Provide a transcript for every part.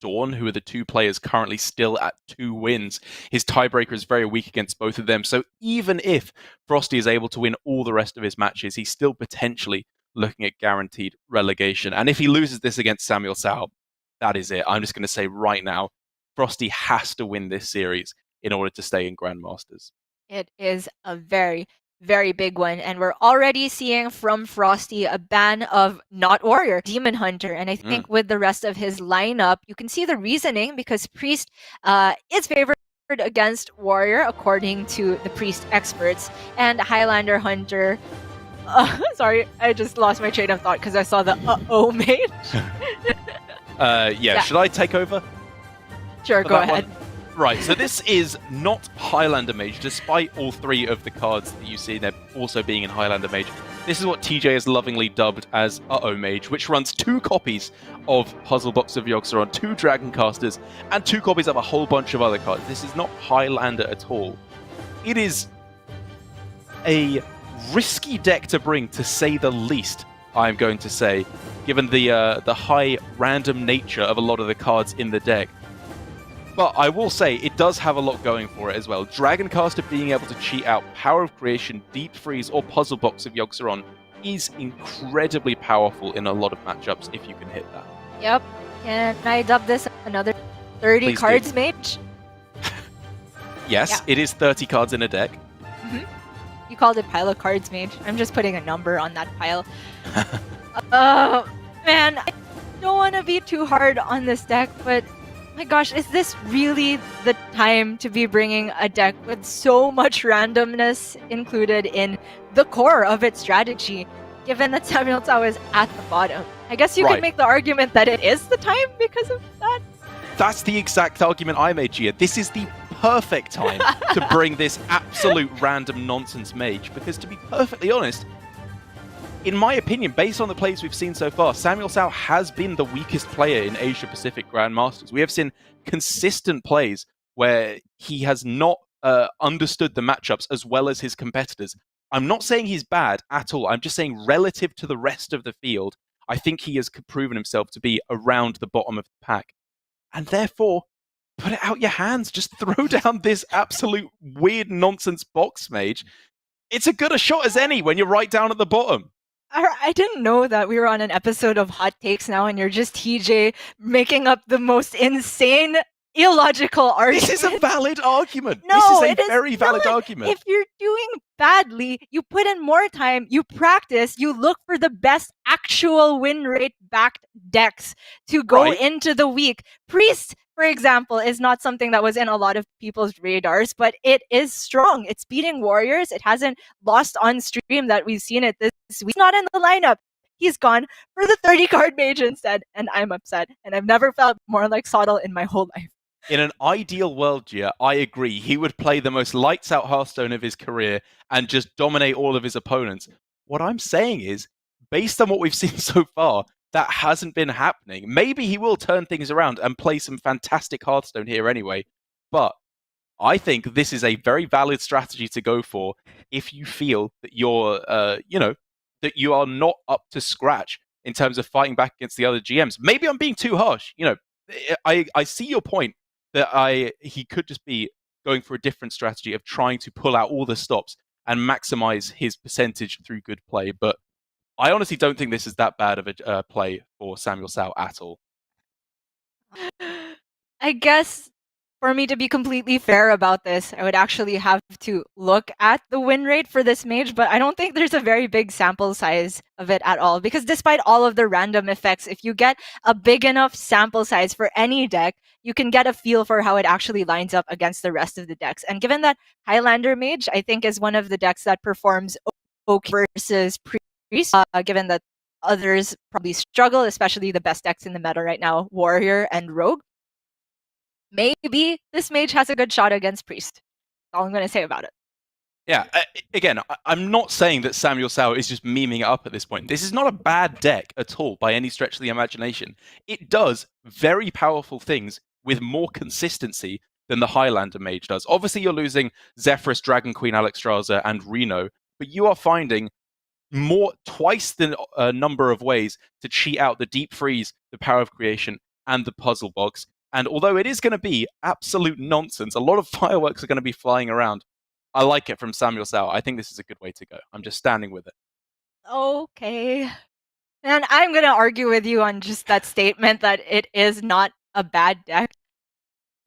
Dawn, who are the two players currently still at 2 wins. His tiebreaker is very weak against both of them. So even if FroStee is able to win all the rest of his matches, he's still potentially looking at guaranteed relegation. And if he loses this against SamuelTsao, that is it. I'm just going to say right now, FroStee has to win this series in order to stay in Grandmasters. It is a very, very big one, and we're already seeing from FroStee a ban of not Warrior, Demon Hunter, and I think with the rest of his lineup, you can see the reasoning because Priest is favored against Warrior according to the Priest experts, and Highlander Hunter. Sorry, I just lost my train of thought because I saw the mage. Yeah, should I take over? Sure, go ahead. One? Right, so this is not Highlander Mage, despite all 3 of the cards that you see there also being in Highlander Mage. This is what TJ has lovingly dubbed as Mage, which runs 2 copies of Puzzle Box of Yogg-Saron, 2 Dragon Casters, and 2 copies of a whole bunch of other cards. This is not Highlander at all. It is a risky deck to bring, to say the least, I'm going to say, given the high random nature of a lot of the cards in the deck. But I will say, it does have a lot going for it as well. Dragoncaster being able to cheat out Power of Creation, Deep Freeze, or Puzzle Box of Yogg-Saron is incredibly powerful in a lot of matchups if you can hit that. Yep. Can I dub this another 30 Please cards do. mage? Yes, yeah. It is 30 cards in a deck. You called it pile of cards mage. I'm just putting a number on that pile. Man, I don't want to be too hard on this deck, but my gosh, is this really the time to be bringing a deck with so much randomness included in the core of its strategy, given that SamuelTsao is at the bottom? I guess you could make the argument that it is the time because of that. That's the exact argument I made, Gia. This is the perfect time to bring this absolute random nonsense mage, because to be perfectly honest, in my opinion, based on the plays we've seen so far, SamuelTsao has been the weakest player in Asia-Pacific Grandmasters. We have seen consistent plays where he has not understood the matchups as well as his competitors. I'm not saying he's bad at all. I'm just saying relative to the rest of the field, I think he has proven himself to be around the bottom of the pack. And therefore, put it out your hands. Just throw down this absolute weird nonsense box mage. It's as good a shot as any when you're right down at the bottom. I didn't know that we were on an episode of Hot Takes now, and you're just TJ making up the most insane, illogical argument. This is a valid argument. No, this is a very valid argument. If you're doing badly, you put in more time, you practice, you look for the best actual win rate backed decks to go into the week. Priest, for example, is not something that was in a lot of people's radars, but it is strong. It's beating Warriors. It hasn't lost on stream that we've seen it this week. He's not in the lineup. He's gone for the 30-card mage instead, and I'm upset. And I've never felt more like Sottle in my whole life. In an ideal world, Gia, I agree. He would play the most lights-out Hearthstone of his career and just dominate all of his opponents. What I'm saying is, based on what we've seen so far, that hasn't been happening. Maybe he will turn things around and play some fantastic Hearthstone here anyway. But I think this is a very valid strategy to go for if you feel that you're, that you are not up to scratch in terms of fighting back against the other GMs. Maybe I'm being too harsh. I see your point that he could just be going for a different strategy of trying to pull out all the stops and maximize his percentage through good play. But I honestly don't think this is that bad of a play for SamuelTsao at all. I guess for me to be completely fair about this, I would actually have to look at the win rate for this mage, but I don't think there's a very big sample size of it at all, because despite all of the random effects, if you get a big enough sample size for any deck, you can get a feel for how it actually lines up against the rest of the decks. And given that Highlander Mage, I think, is one of the decks that performs okay versus Priest, given that others probably struggle, especially the best decks in the meta right now, Warrior and Rogue, maybe this mage has a good shot against Priest. That's all I'm going to say about it. Yeah, again, I'm not saying that SamuelTsao is just memeing it up at this point. This is not a bad deck at all by any stretch of the imagination. It does very powerful things with more consistency than the Highlander Mage does. Obviously, you're losing Zephyrus, Dragon Queen, Alexstrasza, and Reno, but you are finding twice the number of ways to cheat out the Deep Freeze, the Power of Creation, and the puzzle box. And although it is going to be absolute nonsense, a lot of fireworks are going to be flying around. I like it from SamuelTsao. I think this is a good way to go. I'm just standing with it. Okay. And I'm going to argue with you on just that statement that it is not a bad deck.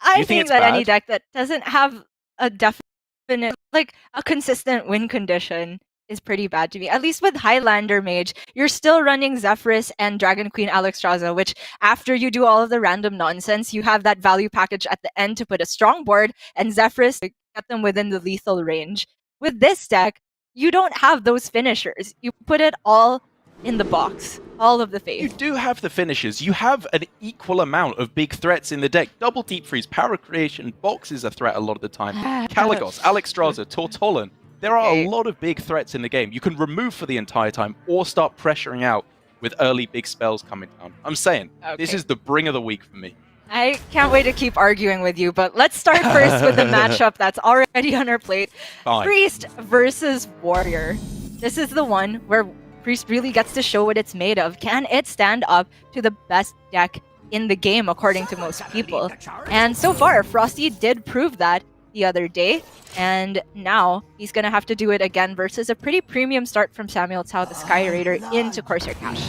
I think that any deck that doesn't have a definite, like a consistent win condition is pretty bad to me. At least with Highlander Mage, you're still running Zephyrus and Dragon Queen Alexstrasza, which after you do all of the random nonsense, you have that value package at the end to put a strong board and Zephyrus to get them within the lethal range. With this deck, you don't have those finishers. You put it all in the box. All of the faith. You do have the finishers. You have an equal amount of big threats in the deck. Double Deep Freeze, Power Creation, Box is a threat a lot of the time. Kalecgos, Alexstrasza, Tortollan. There are a lot of big threats in the game. You can remove for the entire time or start pressuring out with early big spells coming down. I'm saying, this is the bring of the week for me. I can't wait to keep arguing with you, but let's start first with the matchup that's already on our plate. Fine. Priest versus Warrior. This is the one where Priest really gets to show what it's made of. Can it stand up to the best deck in the game, according to most people? And so far, FroStee did prove that the other day, and now he's going to have to do it again versus a pretty premium start from SamuelTsao, the Sky Raider, into Corsair Cash.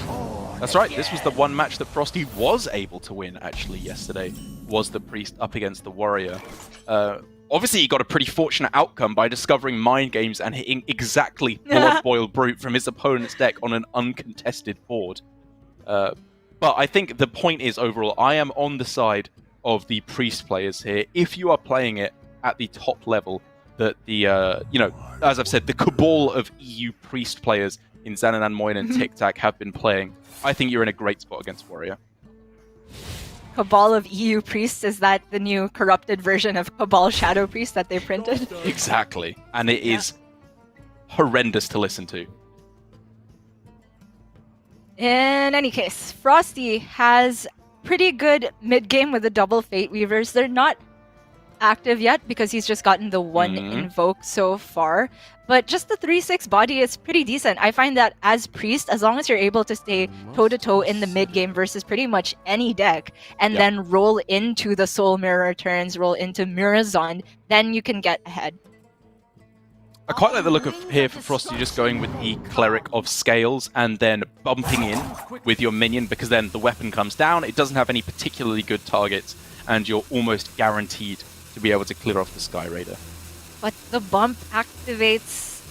That's right, this was the one match that FroStee was able to win, actually, yesterday, was the Priest up against the Warrior. Obviously, he got a pretty fortunate outcome by discovering Mind Games and hitting exactly Blood-Boiled Brute from his opponent's deck on an uncontested board. But I think the point is, overall, I am on the side of the Priest players here. If you are playing it at the top level that the, you know, as I've said, the cabal of EU Priest players in Xananan, Moin, and Tic Tac have been playing, I think you're in a great spot against Warrior. Cabal of EU Priests, is that the new corrupted version of Cabal Shadow Priest that they printed? Exactly. And it is horrendous to listen to. In any case, FroStee has pretty good mid-game with the double Fate Weavers. They're not active yet because he's just gotten the one invoke so far. But just the 3/6 body is pretty decent. I find that as Priest, as long as you're able to stay toe-to-toe in the mid-game versus pretty much any deck, and then roll into the Soul Mirror turns, roll into Mirazon, then you can get ahead. I quite like the look of here for FroStee just going with the Cleric of Scales and then bumping in with your minion, because then the weapon comes down, it doesn't have any particularly good targets, and you're almost guaranteed to be able to clear off the Sky Raider. But the bump activates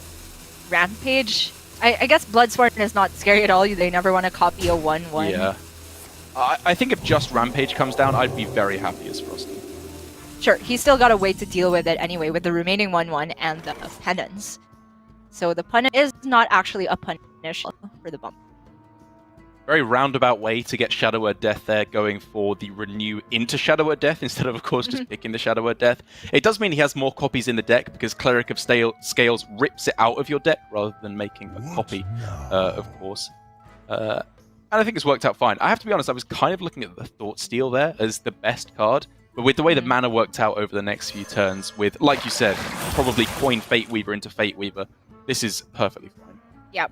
Rampage. I guess Bloodsworn is not scary at all. They never want to copy a 1/1. Yeah. I think if just Rampage comes down, I'd be very happy as FroStee. Sure, he's still got a way to deal with it anyway, with the remaining 1/1 and the Penance. So the punish is not actually a punish for the bump. Very roundabout way to get Shadow Word Death there, going for the renew into Shadow Word Death instead of course, just picking the Shadow Word Death. It does mean he has more copies in the deck because Cleric of Scales rips it out of your deck rather than making a copy, of course. And I think it's worked out fine. I have to be honest, I was kind of looking at the Thought Steal there as the best card, but with the way the mana worked out over the next few turns with, like you said, probably coin Fate Weaver into Fate Weaver, this is perfectly fine. Yep.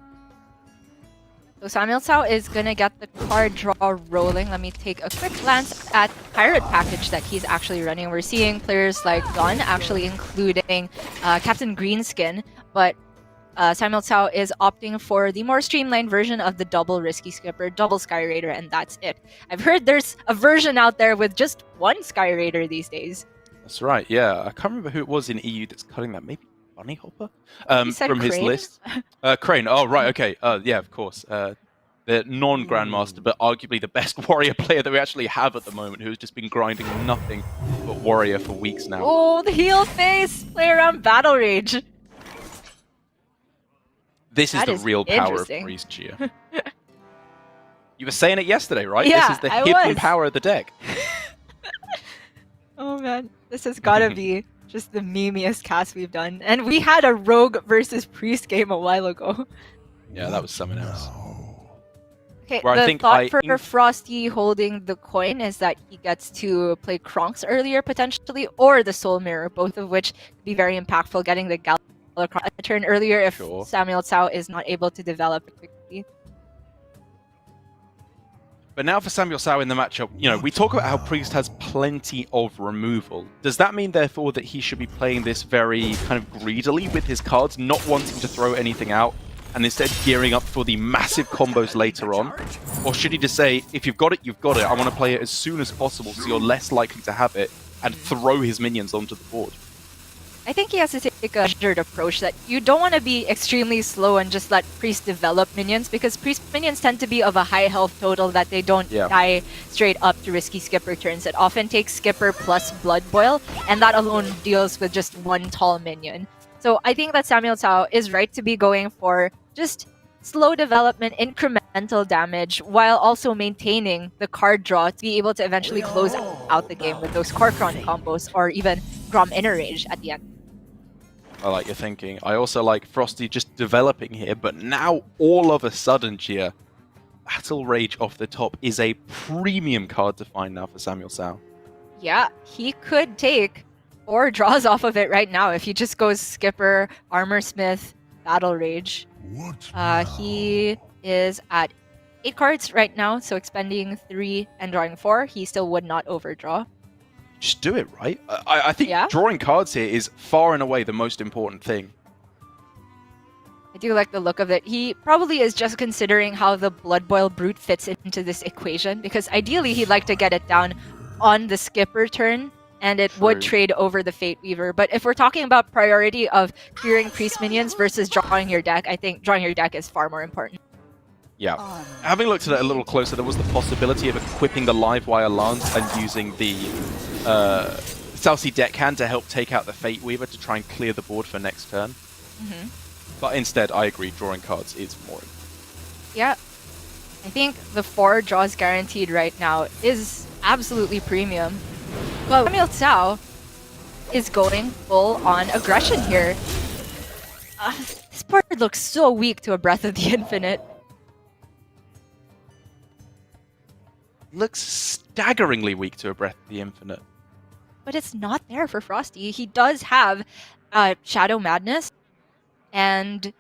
So SamuelTsao is going to get the card draw rolling. Let me take a quick glance at the Pirate package that he's actually running. We're seeing players like Gon actually including Captain Greenskin, but SamuelTsao is opting for the more streamlined version of the double Risky Skipper, double Sky Raider, and that's it. I've heard there's a version out there with just one Sky Raider these days. That's right, yeah. I can't remember who it was in EU that's cutting that. Maybe Bunny Hopper? From Crane? his list. Crane, oh right, okay. Yeah, of course. The non-Grandmaster, but arguably the best Warrior player that we actually have at the moment, who's just been grinding nothing but Warrior for weeks now. Oh, the heel face! Play around Battle Rage! This is the real power of Priest Gia. You were saying it yesterday, right? Yeah, this is the hidden power of the deck. Oh man, this has gotta be just the memeiest cast we've done. And we had a Rogue versus Priest game a while ago. Yeah, that was something else. Okay, the thought for FroStee holding the coin is that he gets to play Kronks earlier, potentially, or the Soul Mirror, both of which could be very impactful, getting the Galakrond a turn earlier if SamuelTsao is not able to develop it quickly. But now for SamuelTsao in the matchup, you know, we talk about how Priest has plenty of removal. Does that mean, therefore, that he should be playing this very kind of greedily with his cards, not wanting to throw anything out, and instead gearing up for the massive combos later on? Or should he just say, if you've got it, you've got it. I want to play it as soon as possible so you're less likely to have it, and throw his minions onto the board? I think he has to take a measured approach that you don't want to be extremely slow and just let Priest develop minions, because Priest minions tend to be of a high health total that they don't die straight up to risky Skipper turns. It often takes Skipper plus Blood Boil, and that alone deals with just one tall minion. So I think that SamuelTsao is right to be going for just slow development, incremental damage, while also maintaining the card draw to be able to eventually close out the game with those Korkron combos or even Grom Inner Rage at the end. I like your thinking. I also like FroStee just developing here, but now all of a sudden, Gia, Battle Rage off the top is a premium card to find now for SamuelTsao. Yeah, he could take 4 draws off of it right now if he just goes Skipper, Armorsmith, Battle Rage. He is at 8 cards right now, so expending 3 and drawing 4, he still would not overdraw. Just do it, right? I think drawing cards here is far and away the most important thing. I do like the look of it. He probably is just considering how the Blood Boil Brute fits into this equation, because ideally he'd like to get it down on the Skipper turn, and it would trade over the Fate Weaver. But if we're talking about priority of clearing Priest minions versus drawing your deck, I think drawing your deck is far more important. Yeah. Having looked at it a little closer, there was the possibility of equipping the Livewire Lance and using the Celsi Deckhand to help take out the Fate Weaver to try and clear the board for next turn. But instead, I agree, drawing cards is more. Yeah. I think the 4 draws guaranteed right now is absolutely premium. But SamuelTsao is going full on aggression here. This board looks so weak to a Breath of the Infinite. Looks staggeringly weak to a Breath of the Infinite. But it's not there for FroStee. He does have Shadow Madness and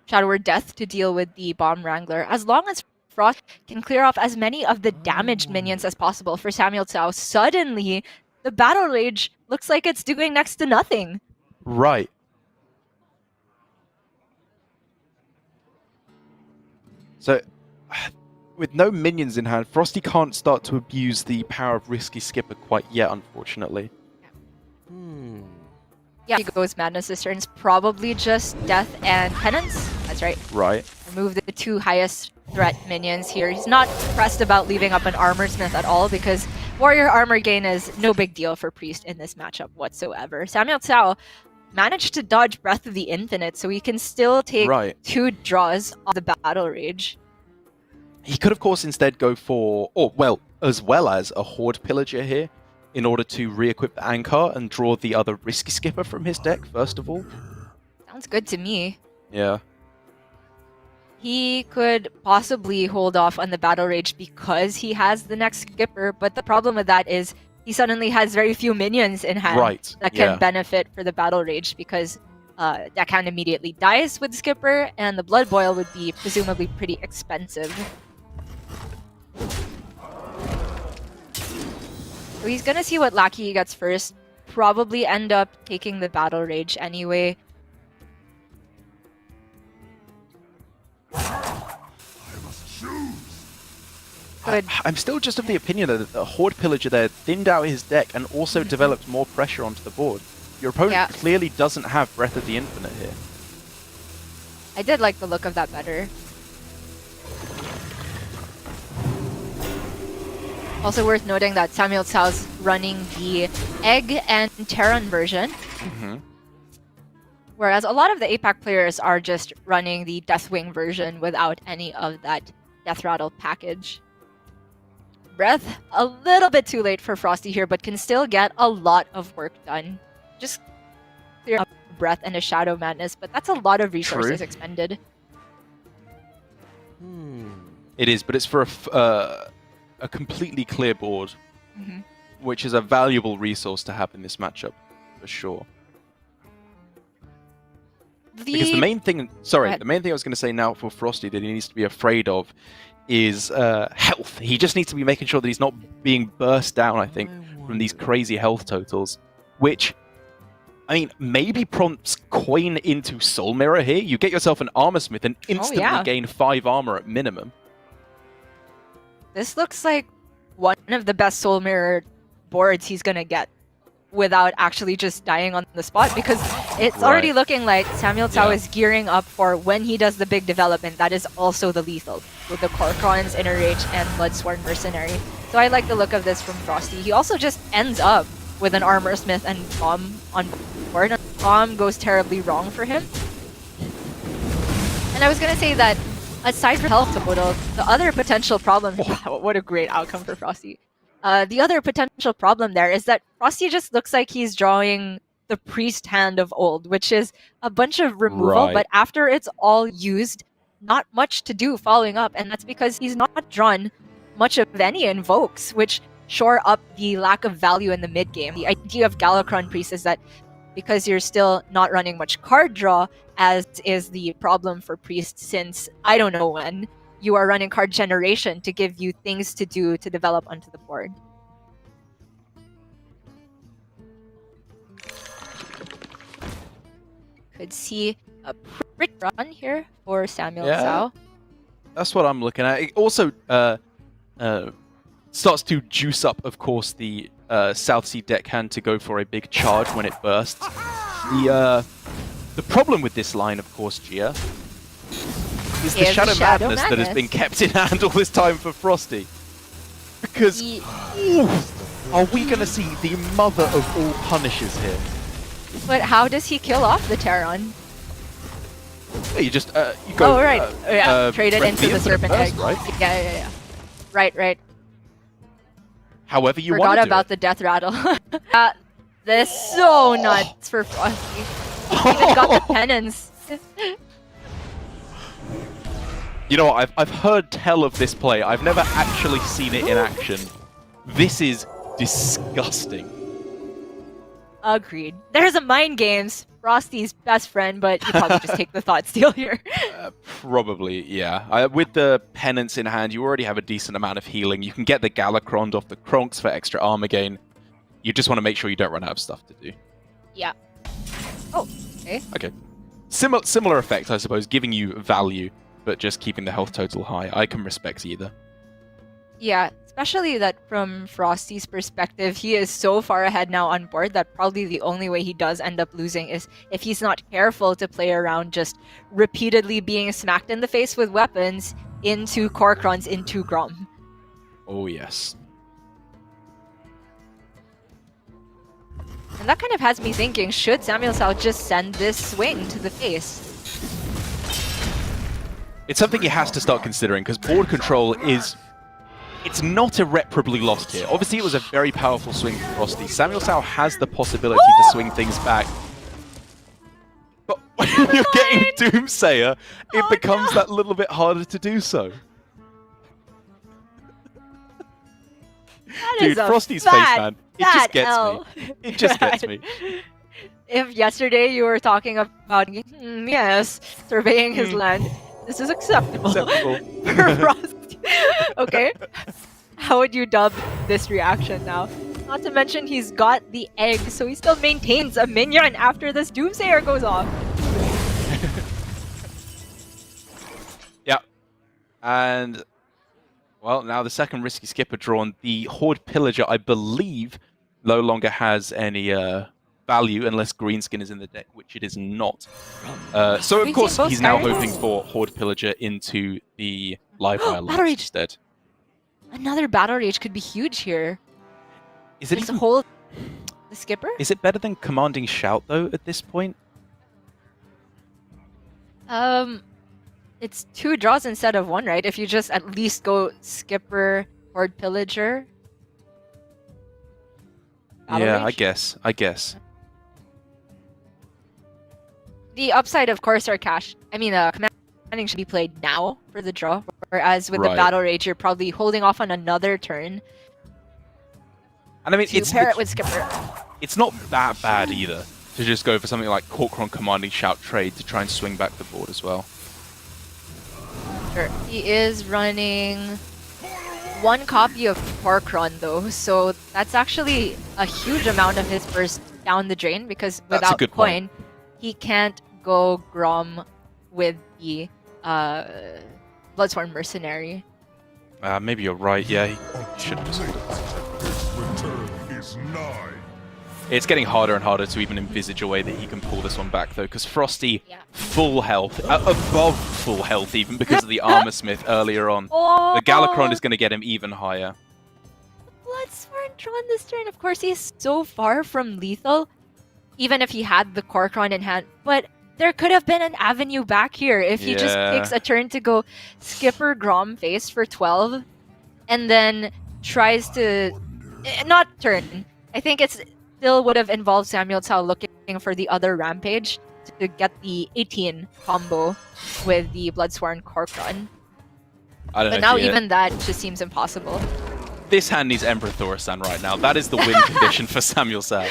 Shadow Word Death to deal with the Bomb Wrangler. As long as Frost can clear off as many of the damaged minions as possible for SamuelTsao, suddenly the Battle Rage looks like it's doing next to nothing. Right. So, with no minions in hand, FroStee can't start to abuse the power of Risky Skipper quite yet, unfortunately. Yeah, he goes Madness this turn. It's probably just Death and Penance. That's right. Right. Remove the 2 highest threat minions here. He's not pressed about leaving up an Armorsmith at all, because Warrior Armor gain is no big deal for Priest in this matchup whatsoever. SamuelTsao managed to dodge Breath of the Infinite, so he can still take 2 draws on the Battle Rage. He could, of course, instead go for, as well as a Horde Pillager here, in order to re-equip the Ankar and draw the other Risky Skipper from his deck, first of all. Sounds good to me. Yeah. He could possibly hold off on the Battle Rage because he has the next Skipper, but the problem with that is he suddenly has very few minions in hand that can benefit for the Battle Rage, because Deckhand immediately dies with Skipper, and the Blood Boil would be presumably pretty expensive. So he's gonna see what Lackey he gets first. Probably end up taking the Battle Rage anyway. I'm still just of the opinion that the Horde Pillager there thinned out his deck and also developed more pressure onto the board. Your opponent clearly doesn't have Breath of the Infinite here. I did like the look of that better. Also worth noting that SamuelTsao's running the Egg and Terran version. Whereas a lot of the APAC players are just running the Deathwing version without any of that Death Rattle package. Breath, a little bit too late for FroStee here, but can still get a lot of work done. Just clear up Breath and a Shadow Madness, but that's a lot of resources expended. It is, but it's for a completely clear board, which is a valuable resource to have in this matchup, for sure. Because the main thing, the main thing I was going to say now for FroStee that he needs to be afraid of is health. He just needs to be making sure that he's not being burst down, I think, from these crazy health totals, which, I mean, maybe prompts coin into Soul Mirror here. You get yourself an Armor Smith and instantly gain 5 armor at minimum. This looks like one of the best Soul Mirror boards he's gonna get without actually just dying on the spot, because it's already looking like SamuelTsao is gearing up for when he does the big development. That is also the lethal with the Korkrons, Inner Rage, and Bloodsworn Mercenary. So I like the look of this from FroStee. He also just ends up with an Armor Smith and Bomb on board. Bomb goes terribly wrong for him. And I was gonna say that aside from health total, the other potential problem, what a great outcome for FroStee. The other potential problem there is that FroStee just looks like he's drawing the priest hand of old, which is a bunch of removal, but after it's all used, not much to do following up, and that's because he's not drawn much of any invokes, which shore up the lack of value in the mid game. The idea of Galakron Priest is that because you're still not running much card draw, as is the problem for Priest since I don't know when, you are running card generation to give you things to do to develop onto the board. Could see a pretty run here for SamuelTsao. That's what I'm looking at. It also starts to juice up, of course, the South Sea deckhand to go for a big charge when it bursts. The problem with this line, of course, Gia, is the Shadow Madness that has been kept in hand all this time for FroStee. Because, are we going to see the mother of all punishes here? But how does he kill off the Terran? You just, you go... Oh, right. Trade it into the Serpent Egg. Right? Yeah. Right. However you want to Forgot about the Death Rattle. This is so nuts for FroStee. Even got the penance. You know what, I've heard tell of this play. I've never actually seen it in action. This is disgusting. Agreed. There's a mind games, FroStee's best friend, but you probably just take the thought steal here. Probably, yeah. With the penance in hand, you already have a decent amount of healing. You can get the Galakron off the Kronks for extra armor gain. You just want to make sure you don't run out of stuff to do. Yeah. Oh, okay. Okay. Similar effect, I suppose, giving you value, but just keeping the health total high. I can respect either. Yeah, especially that from FroStee's perspective, he is so far ahead now on board that probably the only way he does end up losing is if he's not careful to play around just repeatedly being smacked in the face with weapons into Korkrons, into Grom. Oh, yes. And that kind of has me thinking, should SamuelTsao just send this swing to the face? It's something he has to start considering, because board control is... It's not irreparably lost here. Obviously, it was a very powerful swing from FroStee. SamuelTsao has the possibility to swing things back. But when you're getting Doomsayer, it becomes that little bit harder to do so. Dude, FroStee's face, man. It just gets me. It just gets me. If yesterday you were talking about, yes, surveying his land, this is acceptable. For FroStee. Okay. How would you dub this reaction now? Not to mention he's got the egg, so he still maintains a minion after this Doomsayer goes off. Yeah. And, well, now the second risky skipper drawn. The Horde Pillager, I believe, no longer has any value unless Greenskin is in the deck, which it is not. So, of course, he's now hoping for Horde Pillager into the Livewire Battle Rage instead. Another Battle Rage could be huge here. Is it Just even... hold the skipper? Is it better than Commanding Shout, though, at this point? It's 2 draws instead of 1, right? If you just at least go Skipper, Horde Pillager. Battle Rage? I guess. The upside, of course, are cash. I mean, commanding should be played now for the draw, whereas with the Battle Rage, you're probably holding off on another turn. And I mean, it's pair it with Skipper. It's not that bad either to just go for something like Korkron Commanding Shout trade to try and swing back the board as well. Sure. He is running 1 copy of Corcron though, so that's actually a huge amount of his burst down the drain because That's a without good coin, he can't go Grom with the Bloodsworn Mercenary. Maybe you're right. Yeah, he should have just. It's getting harder and harder to even envisage a way that he can pull this one back, though, because FroStee, full health, above full health even, because of the Armor Smith earlier on. Oh. The Galakron is going to get him even higher. Bloodsworn drawn this turn. Of course, he's so far from lethal, even if he had the Corcron in hand. But there could have been an avenue back here if he just takes a turn to go Skipper Grom face for 12, and then tries to... not turn. I think it's... still would have involved SamuelTsao looking for the other Rampage to get the 18 combo with the Bloodsworn Corcron. I don't know. But now even that just seems impossible. This hand needs Emperor Thaurissan right now. That is the win condition for SamuelTsao.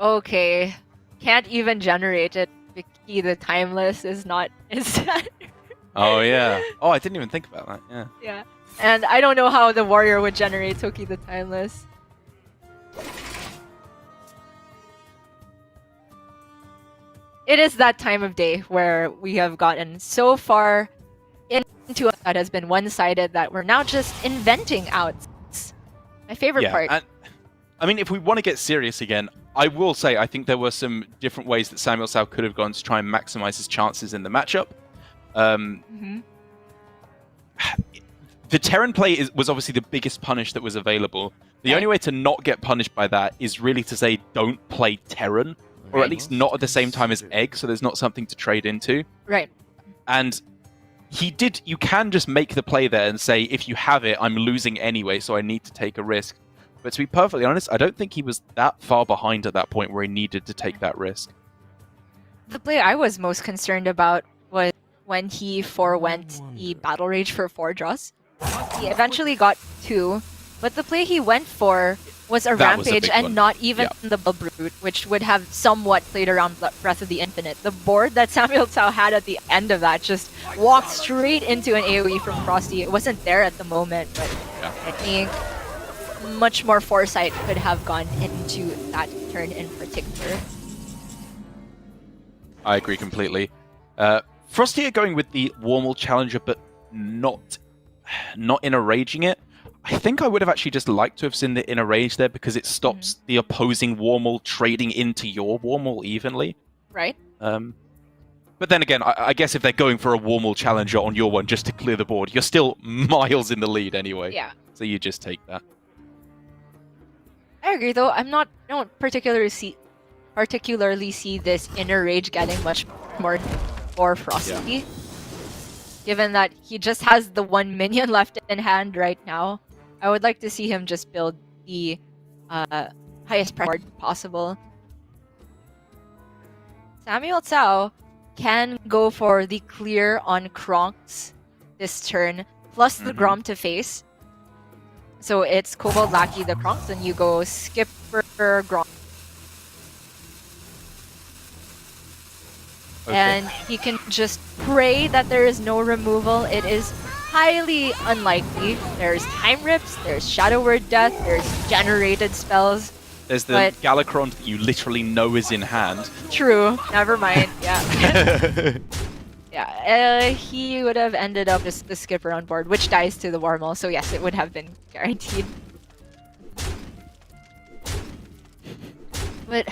Okay. Can't even generate it. Vicky the Timeless is not... Oh, yeah. Oh, I didn't even think about that. Yeah. Yeah. And I don't know how the Warrior would generate Toki the Timeless. It is that time of day where we have gotten so far into it that has been one-sided that we're now just inventing outs. My favorite part. And, I mean, if we want to get serious again, I will say I think there were some different ways that SamuelTsao could have gone to try and maximize his chances in the matchup. The Terran play was obviously the biggest punish that was available. The only way to not get punished by that is really to say don't play Terran. Or at least not at the same time as Egg, so there's not something to trade into. Right. And he did... You can just make the play there and say, if you have it, I'm losing anyway, so I need to take a risk. But to be perfectly honest, I don't think he was that far behind at that point where he needed to take that risk. The play I was most concerned about was when he forewent the Battle Rage for 4 draws. He eventually got 2, but the play he went for... was a Rampage and not even the Brute, which would have somewhat played around Breath of the Infinite. The board that SamuelTsao had at the end of that just walked straight into an AoE from FroStee. It wasn't there at the moment, but I think much more foresight could have gone into that turn in particular. I agree completely. FroStee are going with the Warmal Challenger, but not in a raging it. I think I would have actually just liked to have seen the inner rage there because it stops the opposing Warmal trading into your Warmal evenly. Right. But then again, I guess if they're going for a Warmal Challenger on your one just to clear the board, you're still miles in the lead anyway. Yeah. So you just take that. I agree, though. I don't particularly see this inner rage getting much more for FroStee. Yeah. Given that he just has the 1 minion left in hand right now, I would like to see him just build the highest price board possible. SamuelTsao can go for the clear on Kronks this turn, plus the Grom to face. So it's Kobold Lackey the Kronks, and you go Skipper Grom. Okay. And he can just pray that there is no removal. It is highly unlikely. There's Time Rips, there's Shadow Word Death, there's generated spells. There's the Galakron that you literally know is in hand. True. Never mind. Yeah. Yeah. He would have ended up as the Skipper on board, which dies to the Warmal. So yes, it would have been guaranteed. But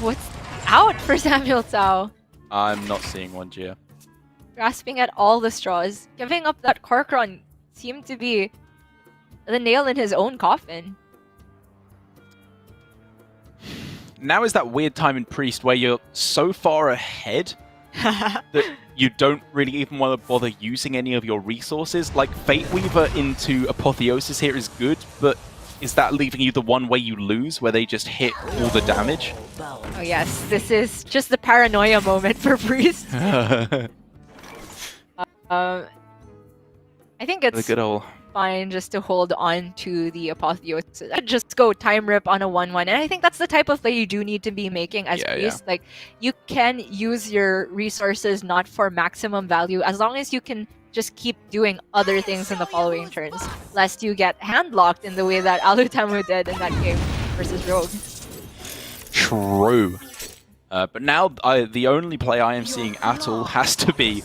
what's out for SamuelTsao? I'm not seeing one, Gia. Grasping at all the straws. Giving up that Corcron seemed to be the nail in his own coffin. Now is that weird time in Priest where you're so far ahead that you don't really even want to bother using any of your resources. Like, Fate Weaver into Apotheosis here is good, but is that leaving you the one way you lose, where they just hit all the damage? Oh yes, this is just the paranoia moment for Priest. I think it's the good old fine just to hold on to the Apotheosis. I'd just go time rip on a 1/1. And I think that's the type of play you do need to be making as priest. Like, you can use your resources not for maximum value as long as you can just keep doing other things in the following turns, lest you get handlocked in the way that Alutamu did in that game versus Rogue. True. But now the only play I am seeing at all has to be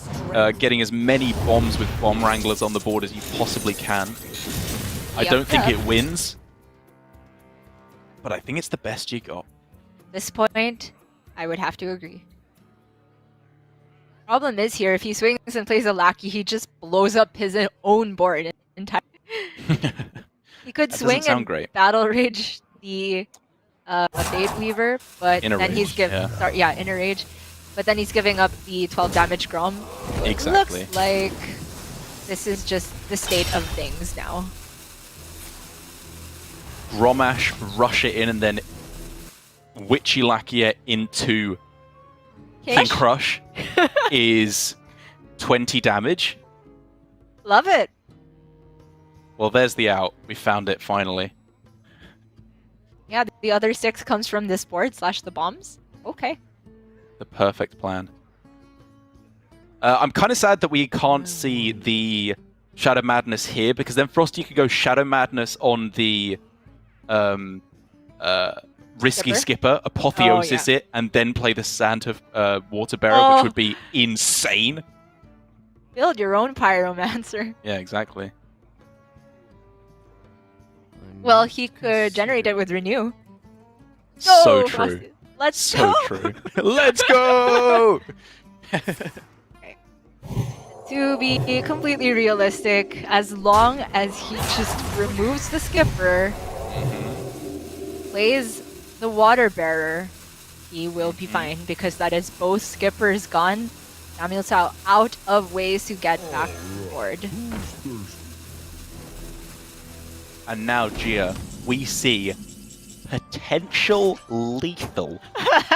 getting as many bombs with bomb wranglers on the board as you possibly can. I don't think it wins, but I think it's the best you got. At this point, I would have to agree. Problem is here, if he swings and plays a lackey, he just blows up his own board entirely. He could swing and battle rage the Fade Weaver, but then he's giving Inner Rage, but then he's giving up the 12 damage Grom. Exactly. Looks like this is just the state of things now. Gromash, rush it in, and then Witchy Lackey into King Crush is 20 damage. Love it. Well, there's the out. We found it finally. Yeah, the other 6 comes from this board / the bombs. Okay. The perfect plan. I'm kind of sad that we can't see the Shadow Madness here, because then FroStee could go Shadow Madness on the Risky Skipper, Apotheosis it, and then play the Sand of Water Bearer, which would be insane. Build your own Pyromancer. Yeah, exactly. Well, he could generate it with Renew. So true. Let's go! So true. Let's go! Okay. To be completely realistic, as long as he just removes the Skipper, plays the Water Bearer, he will be fine, because that is both Skippers gone. SamuelTsao out of ways to get back forward. And now, Gia, we see potential lethal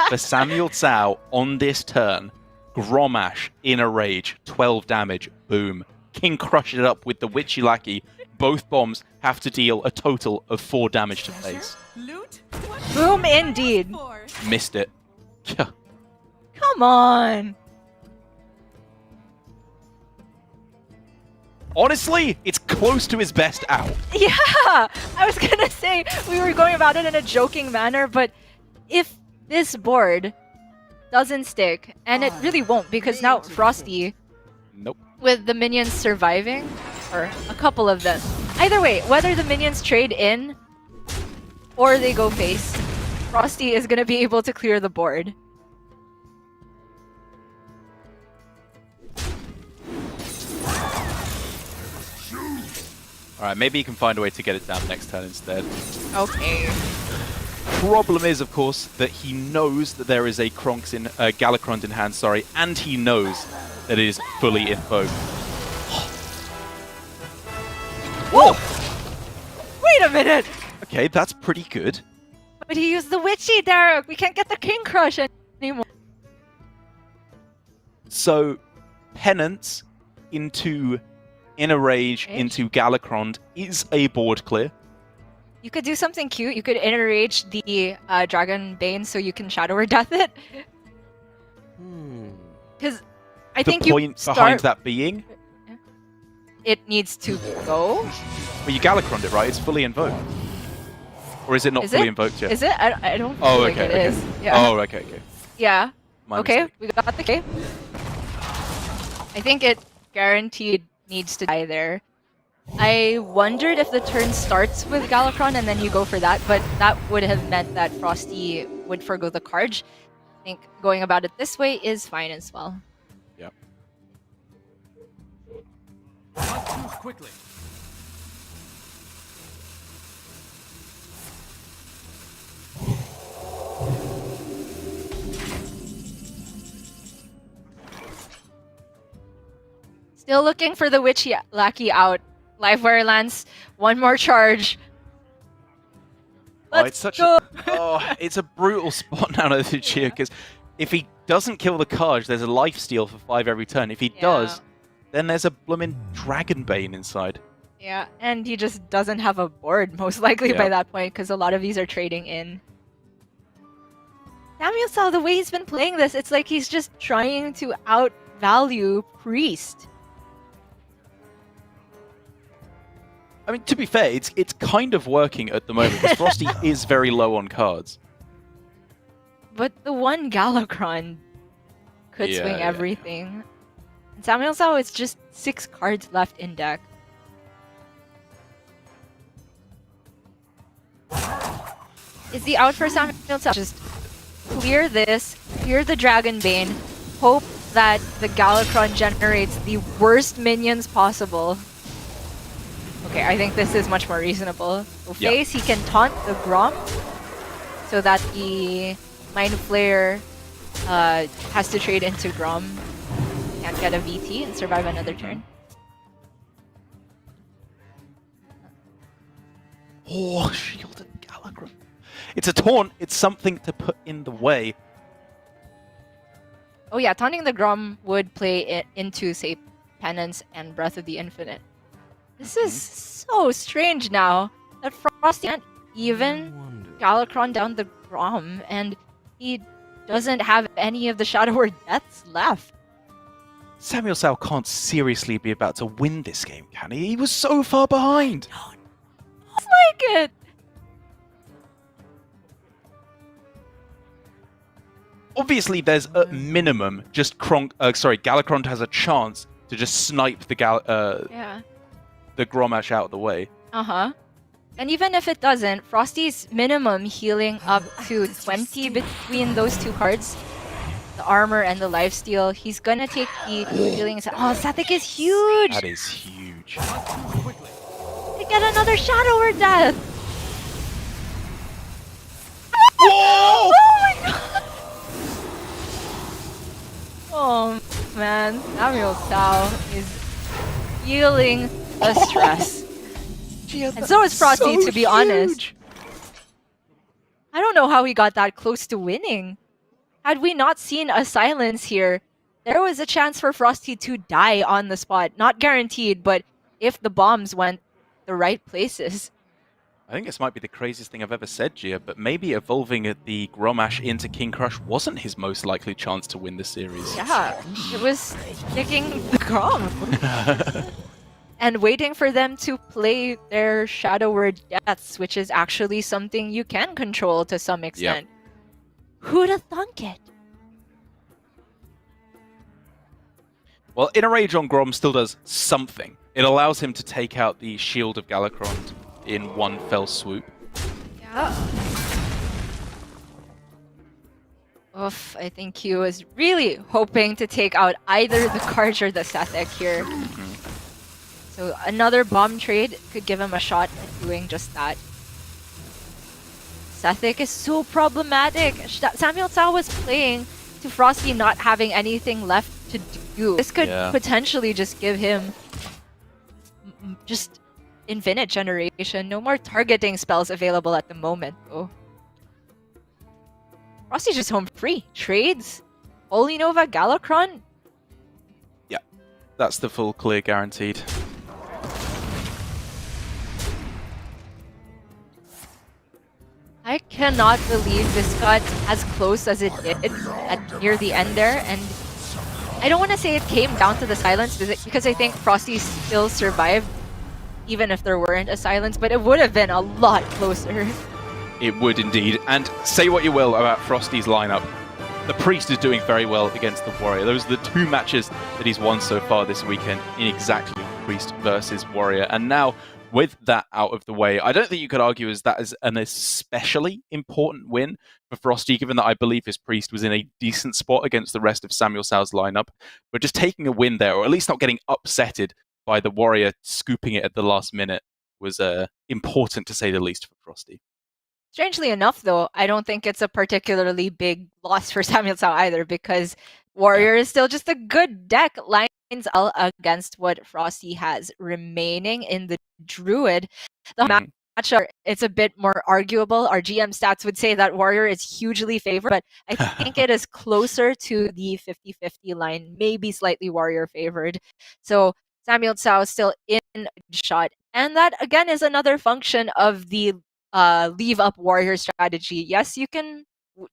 for SamuelTsao on this turn. Gromash, Inner Rage, 12 damage, boom. King Crush it up with the Witchy Lackey. Both bombs have to deal a total of 4 damage to face. Boom indeed. Missed it. Come on. Honestly, it's close to his best out. Yeah, I was gonna say we were going about it in a joking manner, but if this board doesn't stick, and it really won't, because now FroStee, with the minions surviving, or a couple of them, either way, whether the minions trade in or they go face, FroStee is gonna be able to clear the board. Alright, maybe you can find a way to get it down next turn instead. Okay. Problem is, of course, that he knows that there is a Galakrond in hand, and he knows that it is fully invoked. Whoa! Wait a minute! Okay, that's pretty good. But he used the Witchy, Derek! We can't get the King Crush anymore. So, Penance into Inner Rage into Galakrond is a board clear. You could do something cute. You could Inner Rage the Dragon Bane so you can Shadow or Death it. Because I think the point behind that being, it needs to go. But you Galakrond it, right? It's fully invoked. Or is it not fully invoked yet? Is it? I don't think it is. Yeah. Oh, okay. Yeah. My mistake. We got the K. I think it guaranteed needs to die there. I wondered if the turn starts with Galakrond and then you go for that, but that would have meant that FroStee would forgo the card. I think going about it this way is fine as well. Yep. Not too quickly. Still looking for the Witchy Lackey out. Livewire lands. One more charge. Let's go. It's a brutal spot now to cheer, because if he doesn't kill the Kaj, there's a life steal for 5 every turn. If he does, then there's a bloomin' Dragon Bane inside. Yeah, and he just doesn't have a board, most likely by that point, because a lot of these are trading in. SamuelTsao, the way he's been playing this, it's like he's just trying to outvalue Priest. I mean, to be fair, it's kind of working at the moment, because FroStee is very low on cards. But the one Galakrond could swing everything. And SamuelTsao is just 6 cards left in deck. Is the out for SamuelTsao? Just clear this, clear the Dragonbane, hope that the Galakrond generates the worst minions possible. Okay, I think this is much more reasonable. So face, he can taunt the Grom so that the Mind Flayer has to trade into Grom. Can't get a VT and survive another turn. Oh, shielded Galakrond. It's a taunt. It's something to put in the way. Oh yeah, taunting the Grom would play it into, say, Penance and Breath of the Infinite. This is so strange now that FroStee can't even Galakrond down the Grom, and he doesn't have any of the Shadow Word Deaths left. SamuelTsao can't seriously be about to win this game, can he? He was so far behind. It's like it. Obviously, there's at minimum just Galakrond has a chance to just snipe the Gromash out of the way. And even if it doesn't, FroStee's minimum healing up to 20 between those two cards, the armor and the lifesteal. He's gonna take the healing. Oh, Sathic is huge! That is huge. To get another Shadow Word Death! Whoa! Oh my god! Oh man, SamuelTsao is feeling the stress. And so is FroStee, to be honest. I don't know how he got that close to winning. Had we not seen a silence here, there was a chance for FroStee to die on the spot. Not guaranteed, but if the bombs went the right places. I think this might be the craziest thing I've ever said, Gia, but maybe evolving the Gromash into King Crush wasn't his most likely chance to win the series. Yeah, it was picking the Grom. And waiting for them to play their Shadow Word Deaths, which is actually something you can control to some extent. Who'd have thunk it? Well, Inner Rage on Grom still does something. It allows him to take out the Shield of Galakrond in one fell swoop. Yeah. Oof, I think he was really hoping to take out either the Karj or the Sathic here. So another bomb trade could give him a shot at doing just that. Sathic is so problematic. SamuelTsao was playing to FroStee not having anything left to do. This could potentially just give him just infinite generation. No more targeting spells available at the moment, though. FroStee's just home free. Trades, Holy Nova, Galakrond. Yeah, that's the full clear guaranteed. I cannot believe this got as close as it did near the end there, and I don't want to say it came down to the silence because I think FroStee still survived even if there weren't a silence, but it would have been a lot closer. It would indeed, and say what you will about FroStee's lineup, the Priest is doing very well against the Warrior. Those are the 2 matches that he's won so far this weekend in exactly Priest versus Warrior, and now with that out of the way, I don't think you could argue as that is an especially important win for FroStee, given that I believe his Priest was in a decent spot against the rest of SamuelTsao's lineup. But just taking a win there, or at least not getting upsetted by the Warrior scooping it at the last minute, was important to say the least for FroStee. Strangely enough, though, I don't think it's a particularly big loss for SamuelTsao either, because Warrior is still just a good deck. Lines all against what FroStee has remaining in the Druid. The matchup, it's a bit more arguable. Our GM stats would say that Warrior is hugely favored, but I think it is closer to the 50-50 line, maybe slightly Warrior favored. So SamuelTsao is still in shot. And that, again, is another function of the leave up warrior strategy. Yes, you can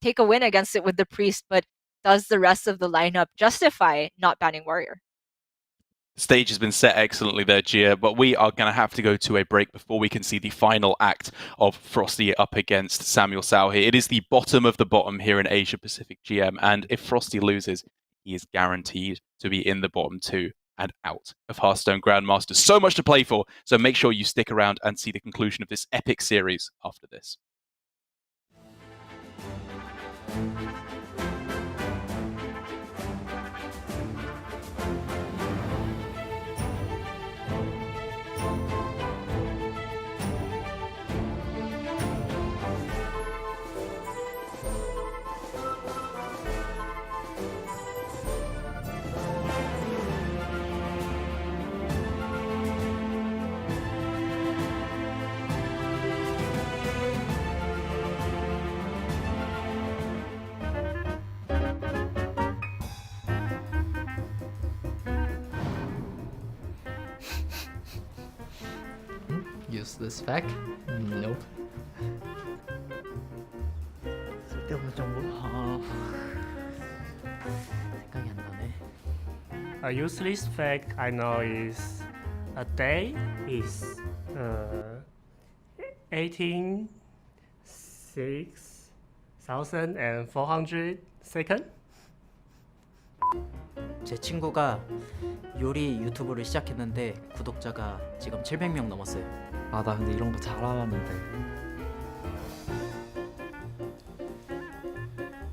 take a win against it with the priest, but does the rest of the lineup justify not banning warrior? Stage has been set excellently there, Gia, but we are going to have to go to a break before we can see the final act of FroStee up against SamuelTsao here. It is the bottom of the bottom here in Asia Pacific GM, and if FroStee loses, he is guaranteed to be in the bottom two and out of Hearthstone Grandmasters. So much to play for, so make sure you stick around and see the conclusion of this epic series after this. Useless fact? Nope. 쓸데없는 정보? 생각이 안 나네. A useless fact I know is a day is 18,600 seconds. 제 친구가 요리 유튜브를 시작했는데 구독자가 지금 700명 넘었어요. 아, 나 근데 이런 거 잘 알았는데.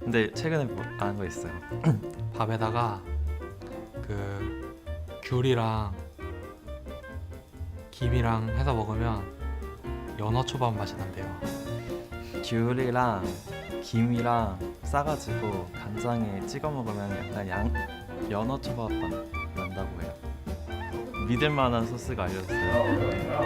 근데 최근에 뭐 아는 거 있어요. 밥에다가 그 귤이랑 김이랑 해서 먹으면 연어 초밥 맛이 난대요. 귤이랑 김이랑 싸가지고 간장에 찍어 먹으면 약간 연어 초밥 난다고 해요. 믿을 만한 소스가 알려졌어요.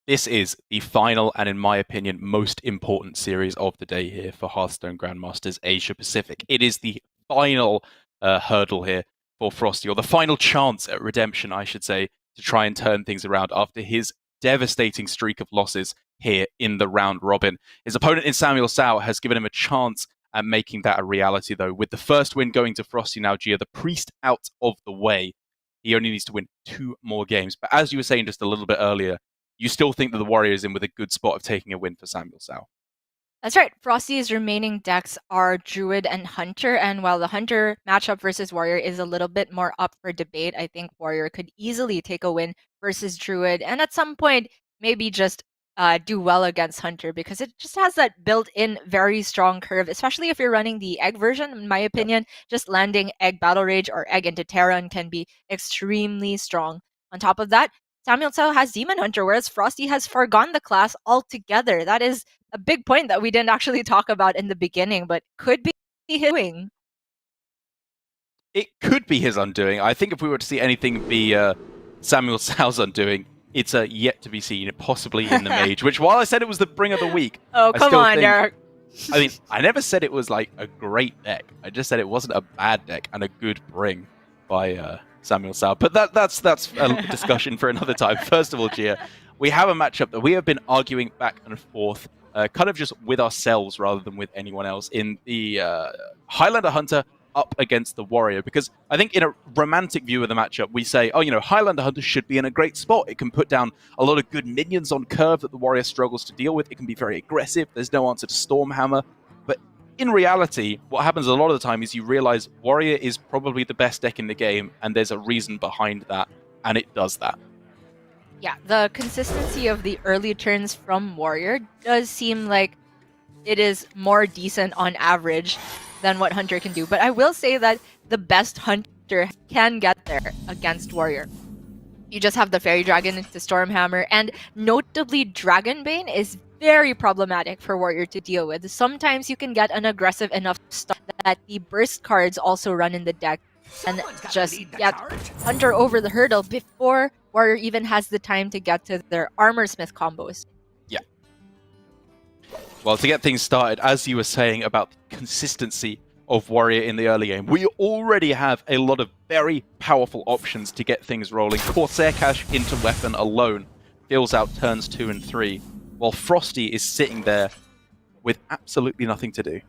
This is the final and, in my opinion, most important series of the day here for Hearthstone Grandmasters Asia Pacific. It is the final hurdle here for FroStee, or the final chance at redemption, I should say, to try and turn things around after his devastating streak of losses here in the round robin. His opponent in SamuelTsao has given him a chance at making that a reality, though. With the first win going to FroStee now, Gia, the priest out of the way, he only needs to win 2 more games. But as you were saying just a little bit earlier, you still think that the Warrior is in with a good spot of taking a win for SamuelTsao. That's right. FroStee's remaining decks are Druid and Hunter, and while the Hunter matchup versus Warrior is a little bit more up for debate, I think Warrior could easily take a win versus Druid, and at some point, maybe just do well against Hunter because it just has that built-in very strong curve, especially if you're running the egg version. In my opinion, just landing egg Battle Rage or egg into Terran can be extremely strong. On top of that, SamuelTsao has Demon Hunter, whereas FroStee has forgone the class altogether. That is a big point that we didn't actually talk about in the beginning, but could be his doing. It could be his undoing. I think if we were to see anything be SamuelTsao's undoing, it's yet to be seen, possibly in the mage. Which, while I said it was the bring of the week, Oh, I come still on, think- Derek. I mean, I never said it was like a great deck. I just said it wasn't a bad deck and a good bring by SamuelTsao. But that's a discussion for another time. First of all, Gia, we have a matchup that we have been arguing back and forth, kind of just with ourselves rather than with anyone else, in the Highlander Hunter up against the Warrior, because I think in a romantic view of the matchup, we say, oh, Highlander Hunter should be in a great spot. It can put down a lot of good minions on curve that the Warrior struggles to deal with. It can be very aggressive. There's no answer to Stormhammer. But in reality, what happens a lot of the time is you realize Warrior is probably the best deck in the game, and there's a reason behind that, and it does that. Yeah, the consistency of the early turns from Warrior does seem like it is more decent on average than what Hunter can do. But I will say that the best Hunter can get there against Warrior. You just have the Fairy Dragon into Stormhammer, and notably Dragonbane is very problematic for Warrior to deal with. Sometimes you can get an aggressive enough start that the burst cards also run in the deck and just get Hunter over the hurdle before Warrior even has the time to get to their Armorsmith combos. Well, to get things started, as you were saying about the consistency of Warrior in the early game, we already have a lot of very powerful options to get things rolling. Corsair Cash into weapon alone fills out turns 2 and 3, while FroStee is sitting there with absolutely nothing to do.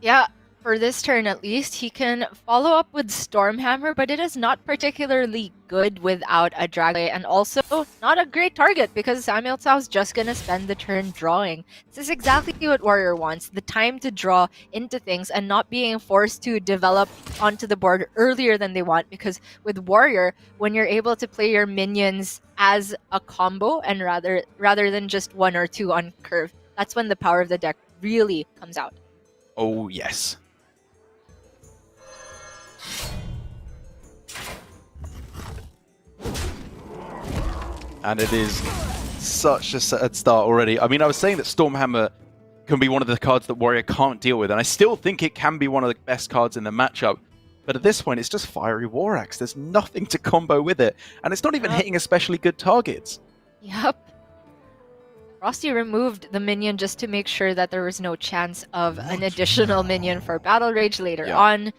Yeah, for this turn at least, he can follow up with Stormhammer, but it is not particularly good without a Dragon, and also not a great target because SamuelTsao is just gonna spend the turn drawing. This is exactly what Warrior wants, the time to draw into things and not being forced to develop onto the board earlier than they want, because with Warrior, when you're able to play your minions as a combo and rather than just 1 or 2 on curve, that's when the power of the deck really comes out. Oh, yes. And it is such a sad start already. I mean, I was saying that Stormhammer can be one of the cards that Warrior can't deal with, and I still think it can be one of the best cards in the matchup. But at this point, it's just Fiery War Axe. There's nothing to combo with it, and it's not even hitting especially good targets. Yep. FroStee removed the minion just to make sure that there was no chance of an additional minion for Battle Rage later on.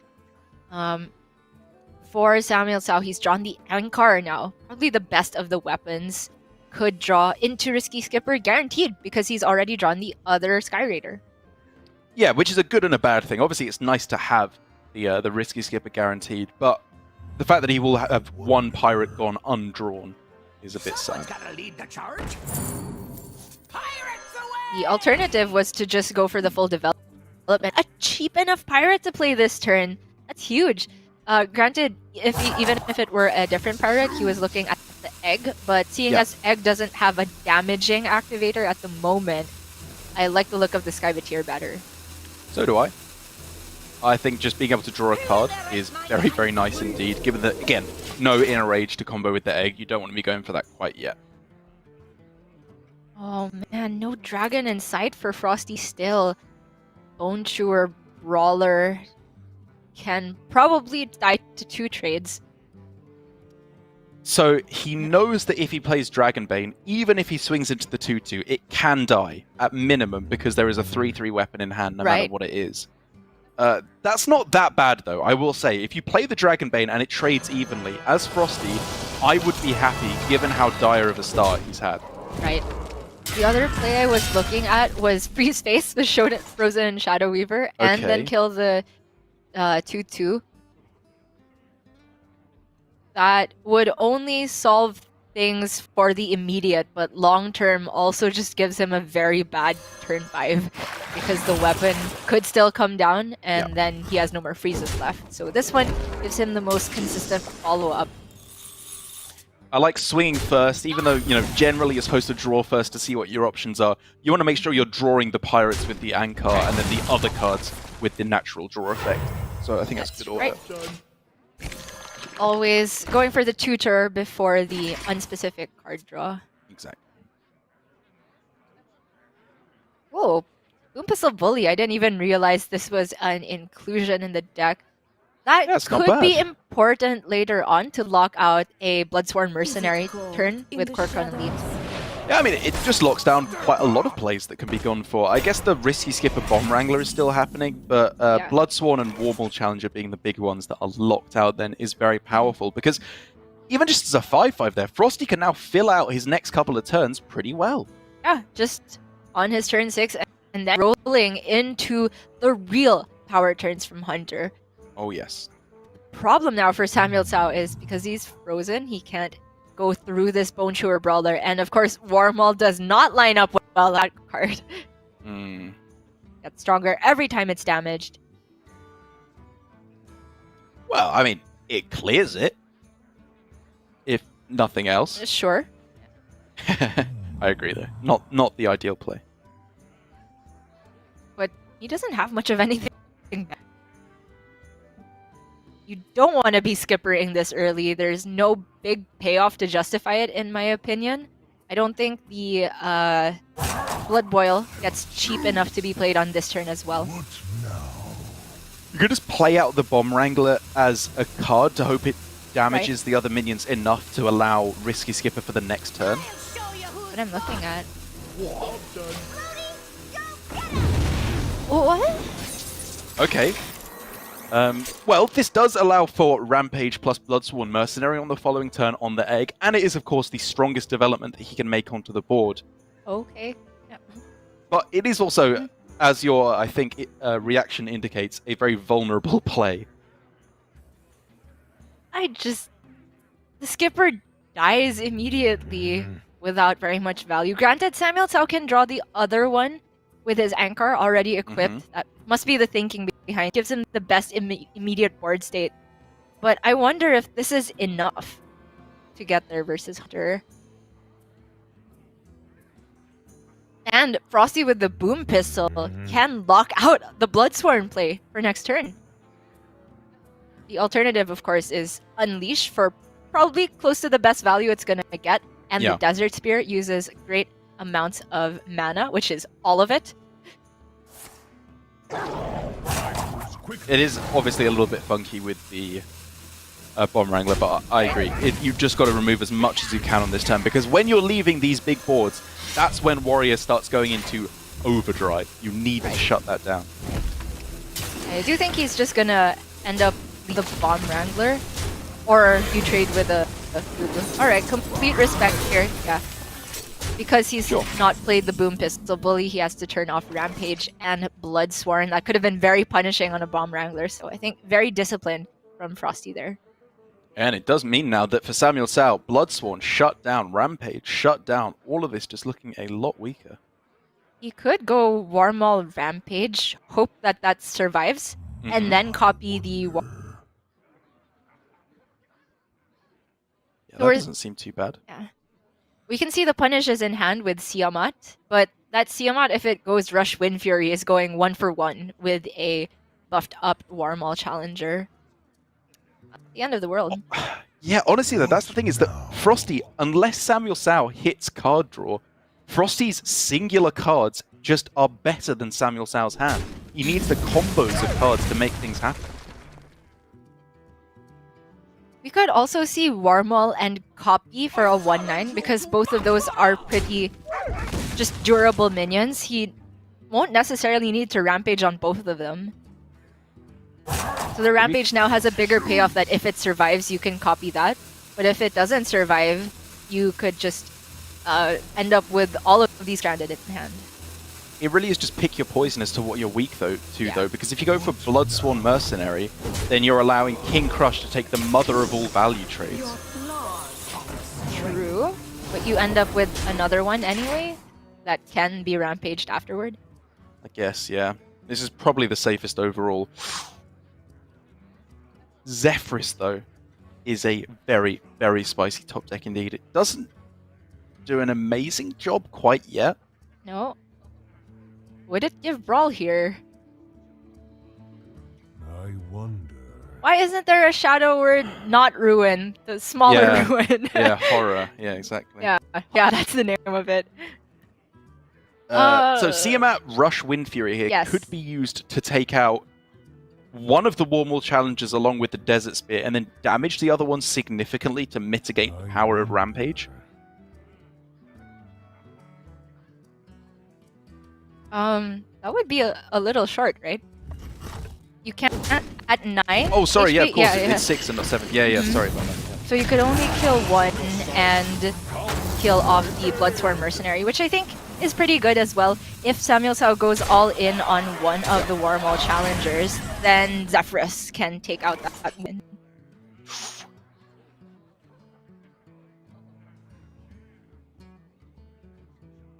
For SamuelTsao, he's drawn the Ankar now. Probably the best of the weapons. Could draw into Risky Skipper, guaranteed, because he's already drawn the other Sky Raider. Yeah, which is a good and a bad thing. Obviously, it's nice to have the Risky Skipper guaranteed, but the fact that he will have one pirate gone undrawn is a bit sad. The alternative was to just go for the full development. A cheap enough pirate to play this turn. That's huge. Granted, even if it were a different pirate, he was looking at the egg, but seeing as egg doesn't have a damaging activator at the moment, I like the look of the Skybateer better. So do I. I think just being able to draw a card is very, very nice indeed, given that, again, no Inner Rage to combo with the egg. You don't want to be going for that quite yet. Oh man, no dragon in sight for FroStee still. Bone Chewer Brawler can probably die to 2 trades. So he knows that if he plays Dragonbane, even if he swings into the 2/2, it can die at minimum because there is a 3/3 weapon in hand, no matter what it is. That's not that bad though, I will say. If you play the Dragonbane and it trades evenly, as FroStee, I would be happy given how dire of a start he's had. Right. The other play I was looking at was Freeze Face, the Frozen Shadow Weaver, and then kill the 2/2. That would only solve things for the immediate, but long term also just gives him a very bad turn 5 because the weapon could still come down and then he has no more freezes left. So this one gives him the most consistent follow-up. I like swinging first, even though, generally you're supposed to draw first to see what your options are. You want to make sure you're drawing the pirates with the Ankar and then the other cards with the natural draw effect. So I think that's good order. Right. Always going for the tutor before the unspecific card draw. Exactly. Whoa, Boom Pistol Bully. I didn't even realize this was an inclusion in the deck. That Yeah, it's not could be bad. important later on to lock out a Bloodsworn Mercenary turn with Corcoran Elite. Yeah, I mean, it just locks down quite a lot of plays that can be gone for. I guess the Risky Skipper Bomb Wrangler is still happening, but Yeah. Bloodsworn and Warmaul Challenger being the big ones that are locked out then is very powerful, because even just as a 5/5 there, FroStee can now fill out his next couple of turns pretty well. Yeah, just on his turn 6 and then rolling into the real power turns from Hunter. Oh, yes. Problem now for SamuelTsao is because he's frozen, he can't go through this Bone Chewer Brawler, and of course Warmaul does not line up well that card. Gets stronger every time it's damaged. Well, I mean, it clears it, if nothing else. Sure. I agree, though. Not the ideal play. But he doesn't have much of anything. You don't want to be skippering this early. There's no big payoff to justify it, in my opinion. I don't think the Blood Boil gets cheap enough to be played on this turn as well. You could just play out the Bomb Wrangler as a card to hope it damages the other minions enough to allow Risky Skipper for the next turn. What I'm looking at. What? Okay. Well, this does allow for Rampage plus Bloodsworn Mercenary on the following turn on the egg, and it is, of course, the strongest development that he can make onto the board. Okay. Yeah. But it is also, as your, I think, reaction indicates, a very vulnerable play. The skipper dies immediately without very much value. Granted, SamuelTsao can draw the other one with his Ankar already equipped. That must be the thinking behind. Gives him the best immediate board state. But I wonder if this is enough to get there versus Hunter. And FroStee with the Boom Pistol can lock out the Bloodsworn play for next turn. The alternative, of course, is Unleash for probably close to the best value it's going to get. And the Desert Spear uses great amounts of mana, which is all of it. It is obviously a little bit funky with the Bomb Wrangler, but I agree. You've just got to remove as much as you can on this turn, because when you're leaving these big boards, that's when Warrior starts going into overdrive. You need to shut that down. I do think he's just going to end up with the Bomb Wrangler, or you trade with a Alright, complete respect here. Yeah. Because he's not played the Boom Pistol Bully, he has to turn off Rampage and Bloodsworn. That could have been very punishing on a Bomb Wrangler, so I think very disciplined from FroStee there. And it does mean now that for SamuelTsao, Bloodsworn shut down, Rampage shut down, all of this just looking a lot weaker. He could go Warmaul Rampage, hope that survives, and then copy the... Yeah, that doesn't seem too bad. Yeah. We can see the punishes in hand with Siamat, but that Siamat, if it goes Rush Wind Fury, is going 1-for-1 with a buffed up Warmaul Challenger. The end of the world. Yeah, honestly though, that's the thing, is that FroStee, unless SamuelTsao hits card draw, FroStee's singular cards just are better than SamuelTsao's hand. He needs the combos of cards to make things happen. We could also see Warmaul and Copy for a 1/9 because both of those are pretty just durable minions. He won't necessarily need to Rampage on both of them. So the Rampage now has a bigger payoff that if it survives, you can copy that. But if it doesn't survive, you could just end up with all of these stranded in hand. It really is just pick your poison as to what you're weak though, because if you go for Bloodsworn Mercenary, then you're allowing King Crush to take the mother of all value trades. True, but you end up with another one anyway that can be rampaged afterward. I guess, yeah. This is probably the safest overall. Zephrys, though. is a very, very spicy top deck indeed. It doesn't do an amazing job quite yet. No. Would it give Brawl here? I wonder. Why isn't there a shadow word not ruin? The smaller Yeah. ruin. Yeah, horror. Yeah, exactly. yeah, that's the name of it. So Siamat Rush Wind Fury here Yes. could be used to take out one of the Warm Wall challengers along with the Desert Spear, and then damage the other one significantly to mitigate the power of Rampage. That would be a little short, right? You can't at 9. Oh, sorry, yeah, HP? of course, Yeah. it's 6 and not 7. Yeah, sorry about that. Yeah. So you could only kill one and kill off the Bloodsworn Mercenary, which I think is pretty good as well. If SamuelTsao goes all in on one of the Warmall challengers, then Zephyrus can take out that win.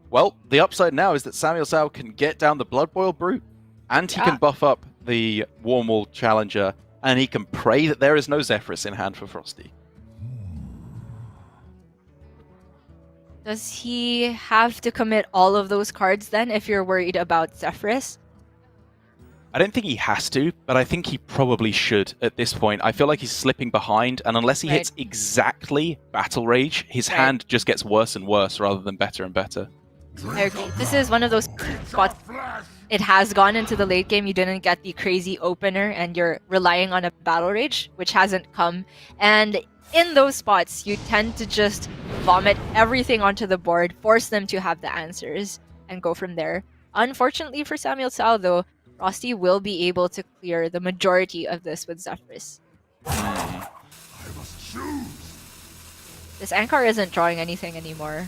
Well, the upside now is that SamuelTsao can get down the Blood Boil Brute, and he can buff up the Warm Wall Challenger, and he can pray that there is no Zephyrus in hand for FroStee. Does he have to commit all of those cards then if you're worried about Zephyrus? I don't think he has to, but I think he probably should at this point. I feel like he's slipping behind, and unless he hits exactly Battle Rage, his hand just gets worse and worse rather than better and better. I agree. This is one of those spots. It has gone into the late game. You didn't get the crazy opener, and you're relying on a Battle Rage, which hasn't come. And in those spots, you tend to just vomit everything onto the board, force them to have the answers, and go from there. Unfortunately for SamuelTsao, though, FroStee will be able to clear the majority of this with Zephyrus. This Ankar isn't drawing anything anymore.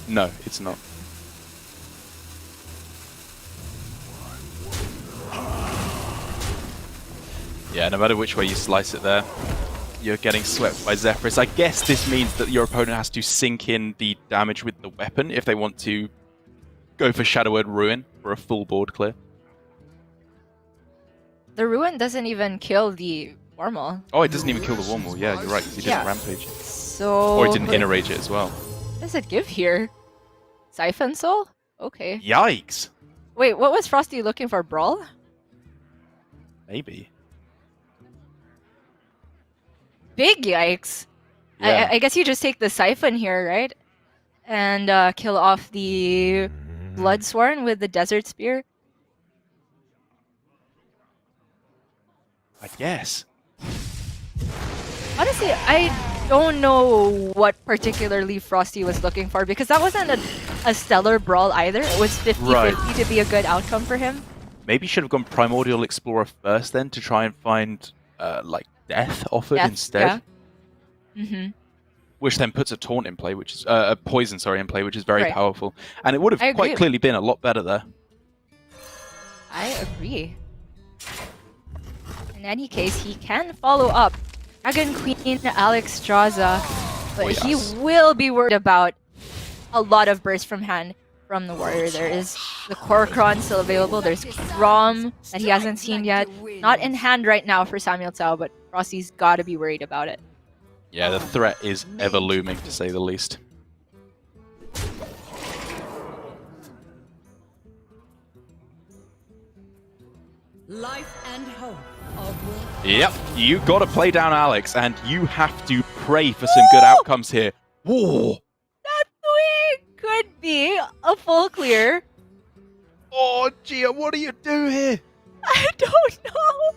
No, it's not. Yeah, no matter which way you slice it there, you're getting swept by Zephyrus. I guess this means that your opponent has to sink in the damage with the weapon if they want to go for Shadow Word Ruin for a full board clear. The Ruin doesn't even kill the Warmal. Oh, it doesn't even kill the Warmal. Yeah, you're right, because he didn't Rampage. So... Or he didn't Inner Rage it as well. What does it give here? Siphon Soul? Okay. Yikes! Wait, what was FroStee looking for? Brawl? Maybe. Big yikes! Yeah. I guess you just take the Siphon here, right? And kill off the Bloodsworn with the Desert Spear. I guess. Honestly, I don't know what particularly FroStee was looking for, because that wasn't a stellar brawl either. It was 50-50 to be a good outcome for him. Maybe should have gone Primordial Explorer first then to try and find like Death offered instead. Yeah. Which then puts a taunt in play, which is a poison, in play, which is very Right. powerful. And it would have quite clearly been a lot better there. I agree. In any case, he can follow up Dragon Queen Alex Straza, but he will be worried about a lot of burst from hand from the warrior. There is the Korkron still available. There's Grom that he hasn't seen yet. Not in hand right now for SamuelTsao, but FroStee's got to be worried about it. Yeah, the threat is ever looming, to say the least. Life and hope of Yep, you got to play down Alex, and you have to pray for some good outcomes here. Whoa! That swing could be a full clear. Oh, Gia, what do you do here? I don't know.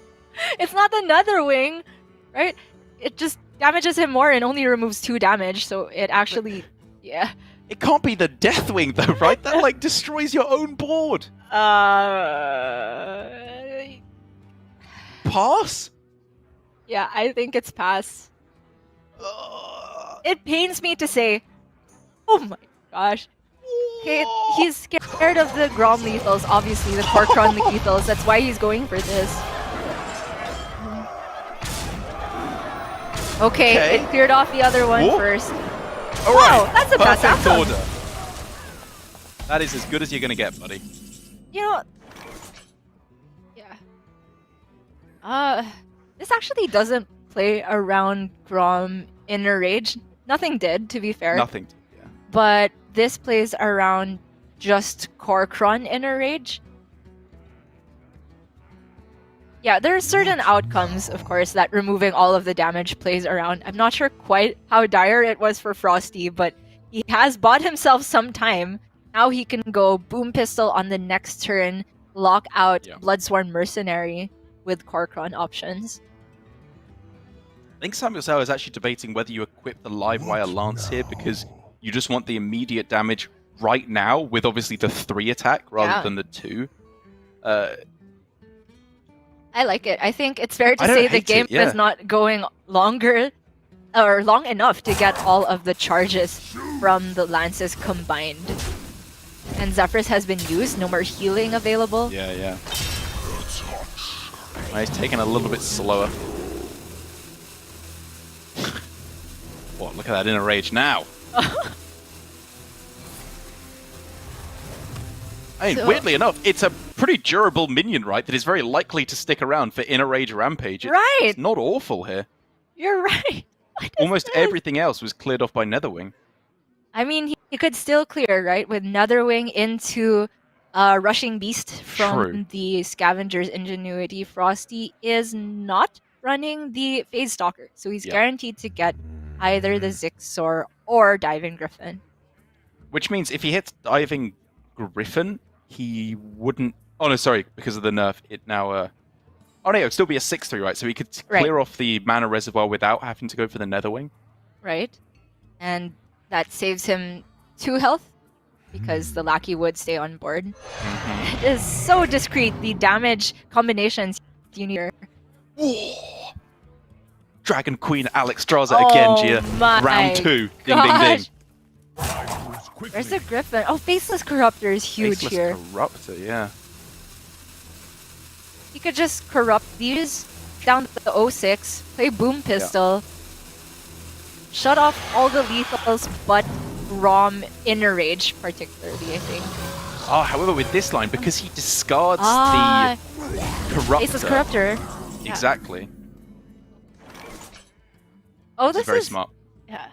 It's not the Nether Wing, right? It just damages him more and only removes 2 damage, so it actually, yeah. It can't be the Deathwing, though, right? That, like, destroys your own board. Pass? Yeah, I think it's pass. It pains me to say, oh my gosh. Okay, he's scared of the Grom lethals, obviously, the Korkron lethals. That's why he's going for this. Okay, it cleared off the other one first. All right, wow, that's a pass perfect outcome. order. That is as good as you're going to get, buddy. You know, yeah. This actually doesn't play around Grom Inner Rage. Nothing did, to be fair. Nothing. Yeah. But this plays around just Korkron Inner Rage. Yeah, there are certain outcomes, of course, that removing all of the damage plays around. I'm not sure quite how dire it was for FroStee, but he has bought himself some time. Now he can go Boom Pistol on the next turn, lock out Bloodsworn Mercenary with Korkron options. I think SamuelTsao is actually debating whether you equip the live wire lance here because you just want the immediate damage right now with obviously the 3 attack rather than the 2. I like it. I think it's fair to say the game is not going longer or long enough to get all of the charges from the lances combined. And Zephrys has been used, no more healing available. Yeah. He's taking a little bit slower. Whoa, look at that inner rage now. I mean, weirdly enough, it's a pretty durable minion, right? That is very likely to stick around for Inner Rage Rampage. It's not awful here. You're right. Almost everything else was cleared off by Netherwing. I mean, he could still clear, right? With Netherwing into Rushing Beast from the Scavenger's Ingenuity. FroStee is not running the Phase Stalker, so he's guaranteed to get either the Zixor or Diving Griffin. Which means if he hits Diving Griffin, he wouldn't... Oh no, sorry, because of the nerf, it now... Oh no, it would still be a 6-3, right? So he could clear off the mana reservoir without having to go for the Netherwing. Right. And that saves him 2 health, because the Lackey would stay on board. It is so discreet, the damage combinations you need. Dragon Queen Alexstrasza again, Gia. Round 2. Ding, ding, ding. Where's the Griffin? Oh, Faceless Corruptor is huge here. Faceless Corruptor, yeah. You could just corrupt these down to the 06, play Boom Pistol, shut off all the lethals but Rom Inner Rage, particularly, I think. Oh, however, with this line, because he discards the Corruptor. Faceless Corruptor. Exactly. Oh, this is very smart. Yeah.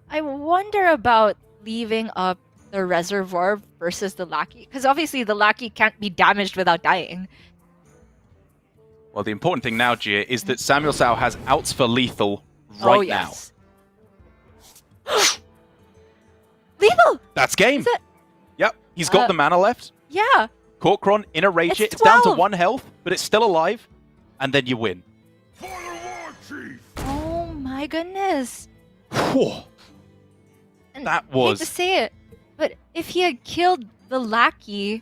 I wonder about leaving up the Reservoir versus the Lackey, because obviously the Lackey can't be damaged without dying. Well, the important thing now, Gia, is that SamuelTsao has outs for lethal right now. Lethal! That's game! Yep, he's got the mana left. Yeah. Korkron, Inner Rage it. It's down to 1 health, but it's still alive. And then you win. Oh my goodness. Whew. That was... I hate to say it, but if he had killed the Lackey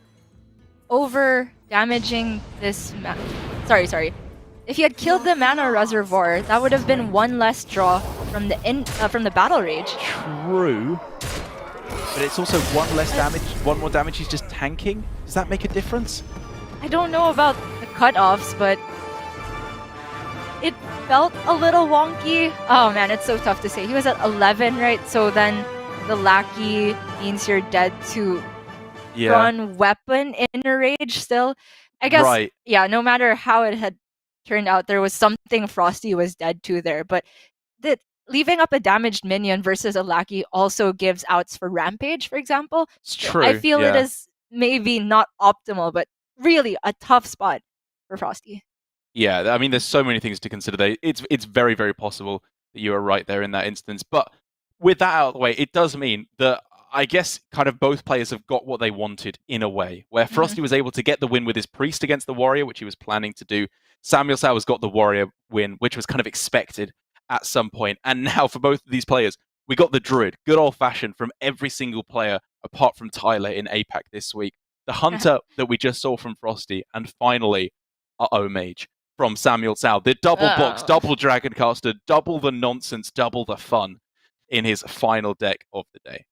over damaging this... Sorry. If he had killed the Mana Reservoir, that would have been 1 less draw from the Battle Rage. True. But it's also 1 less damage, 1 more damage he's just tanking. Does that make a difference? I don't know about the cutoffs, but it felt a little wonky. Oh man, it's so tough to say. He was at 11, right? So then the Lackey means you're dead to run weapon Inner Rage still. I guess, no matter how it had turned out, there was something FroStee was dead to there. But leaving up a damaged minion versus a Lackey also gives outs for Rampage, for example. It's true. I feel it is maybe not optimal, but really a tough spot for FroStee. Yeah, I mean, there's so many things to consider there. It's very, very possible that you are right there in that instance. But with that out of the way, it does mean that I guess kind of both players have got what they wanted in a way, where FroStee was able to get the win with his Priest against the Warrior, which he was planning to do. SamuelTsao has got the Warrior win, which was kind of expected at some point. And now for both of these players, we got the Druid, good old-fashioned from every single player apart from Tyler in APAC this week. The Hunter that we just saw from FroStee, and finally, mage from SamuelTsao. The double box, double Dragon Caster, double the nonsense, double the fun in his final deck of the day.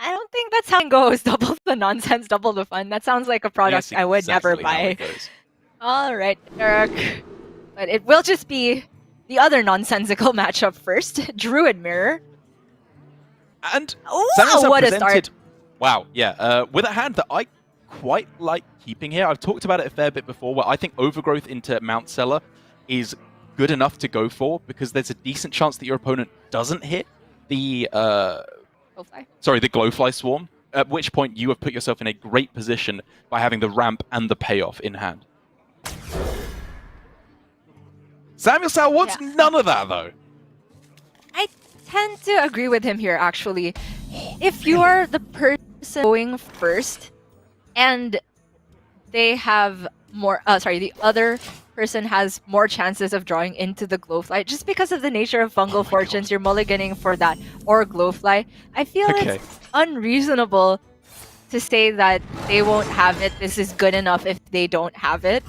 I don't think that's how it goes. Double the nonsense, double the fun. That sounds like a product I would never buy. All right, Eric. But it will just be the other nonsensical matchup first. Druid Mirror. And what a start. Wow, yeah. With a hand that I quite like keeping here. I've talked about it a fair bit before, where I think Overgrowth into Mount Cellar is good enough to go for, because there's a decent chance that your opponent doesn't hit the the Glowfly Swarm, at which point you have put yourself in a great position by having the ramp and the payoff in hand. SamuelTsao wants none of that, though. I tend to agree with him here, actually. If you're the person going first and they have more, the other person has more chances of drawing into the Glowfly, just because of the nature of Fungal Fortunes, you're mulliganing for that or Glowfly. I feel it's unreasonable to say that they won't have it. This is good enough if they don't have it.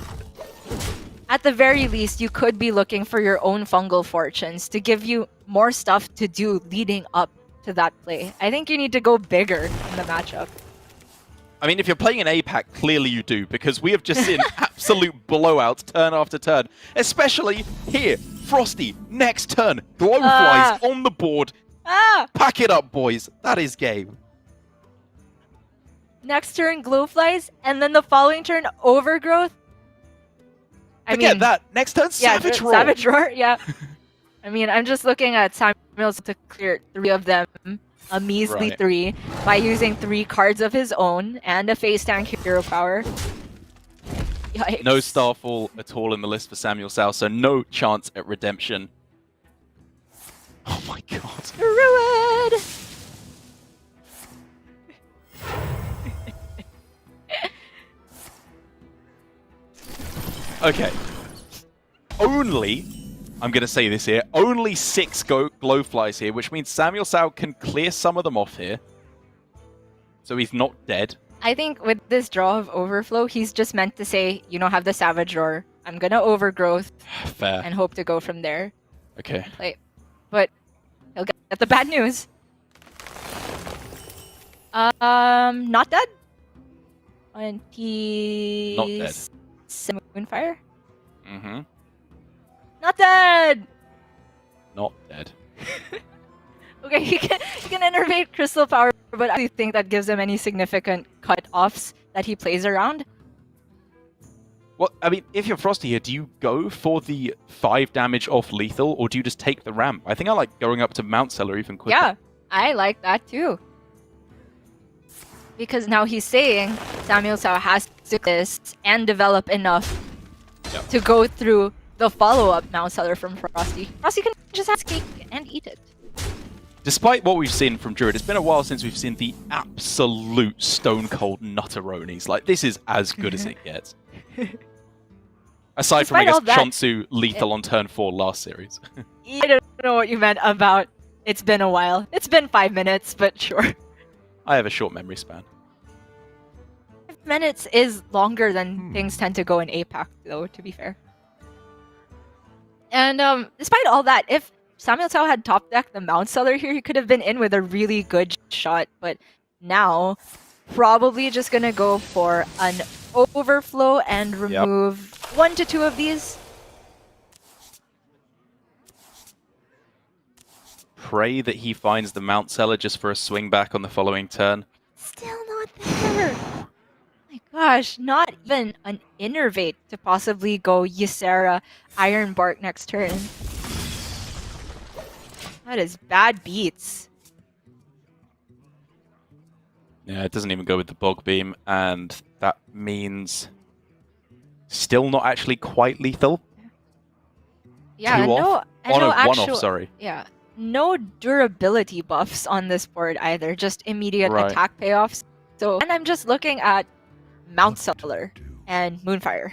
At the very least, you could be looking for your own Fungal Fortunes to give you more stuff to do leading up to that play. I think you need to go bigger in the matchup. I mean, if you're playing an APAC, clearly you do, because we have just seen absolute blowouts turn after turn. Especially here, FroStee, next turn, Glowflies on the board. Pack it up, boys. That is game. Next turn, Glowflies, and then the following turn, Overgrowth. Forget that. Next turn, Savage Roar. Savage Roar, yeah. I mean, I'm just looking at Samuel's to clear 3 of them, a measly 3, by using 3 cards of his own and a face tank hero power. Yikes. No Starfall at all in the list for SamuelTsao, so no chance at redemption. Oh my god. Druid! Okay. Only, I'm going to say this here, only 6 Glowflies here, which means SamuelTsao can clear some of them off here. So he's not dead. I think with this draw of Overflow, he's just meant to say, you don't have the Savage Roar. I'm going to Overgrowth. Fair. And hope to go from there. Okay. But he'll get the bad news. Not dead? And he... Not dead. Moonfire? Mm-hmm. Not dead! Not dead. Okay, he can innervate Crystal Power, but I don't think that gives him any significant cut-offs that he plays around. Well, I mean, if you're FroStee here, do you go for the 5 damage off lethal, or do you just take the ramp? I think I like going up to Mount Cellar even quicker. Yeah, I like that too. Because now he's saying SamuelTsao has to do this and develop enough to go through the follow-up Mount Cellar from FroStee. FroStee can just have cake and eat it. Despite what we've seen from Druid, it's been a while since we've seen the absolute stone-cold nutteronis. Like, this is as good as it gets. Aside from, I guess, Chonsu lethal on turn 4 last series. I don't know what you meant about it's been a while. It's been 5 minutes, but sure. I have a short memory span. 5 minutes is longer than things tend to go in APAC, though, to be fair. And despite all that, if SamuelTsao had top decked the Mount Cellar here, he could have been in with a really good shot. But now, probably just gonna go for an Overflow and remove 1 to 2 of these. Pray that he finds the Mount Cellar just for a swing back on the following turn. Still not there. Oh my gosh, not even an Innervate to possibly go Ysera Ironbark next turn. That is bad beats. Yeah, it doesn't even go with the Bog Beam, and that means still not actually quite lethal. Yeah, One off, sorry. Yeah, no durability buffs on this board either, just immediate attack payoffs. So, and I'm just looking at Mount Cellar and Moonfire.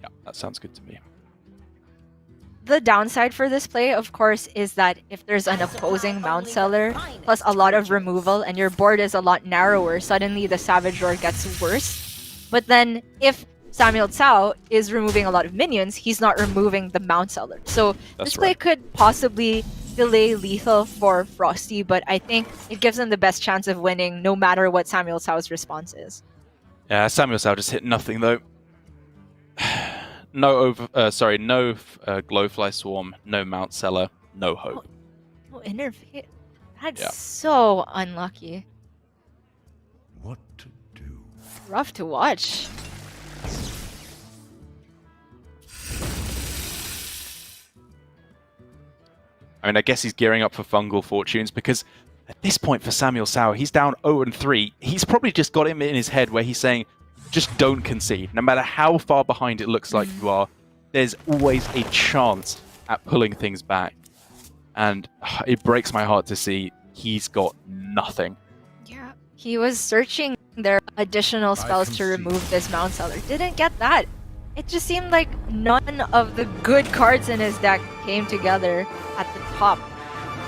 Yeah, that sounds good to me. The downside for this play, of course, is that if there's an opposing Mount Cellar plus a lot of removal and your board is a lot narrower, suddenly the Savage Roar gets worse. But then if SamuelTsao is removing a lot of minions, he's not removing the Mount Cellar. So this play could possibly delay lethal for FroStee, but I think it gives him the best chance of winning no matter what SamuelTsao's response is. Yeah, SamuelTsao just hit nothing though. No Glowfly Swarm, no Mount Cellar, no hope. No Innervate. That's so unlucky. what to do. Rough to watch. I mean, I guess he's gearing up for Fungal Fortunes because at this point for SamuelTsao, he's down 0-3. He's probably just got him in his head where he's saying, just don't concede. No matter how far behind it looks like you are, there's always a chance at pulling things back. And it breaks my heart to see he's got nothing. Yeah, he was searching their additional spells to remove this Mount Seller. Didn't get that. It just seemed like none of the good cards in his deck came together at the top.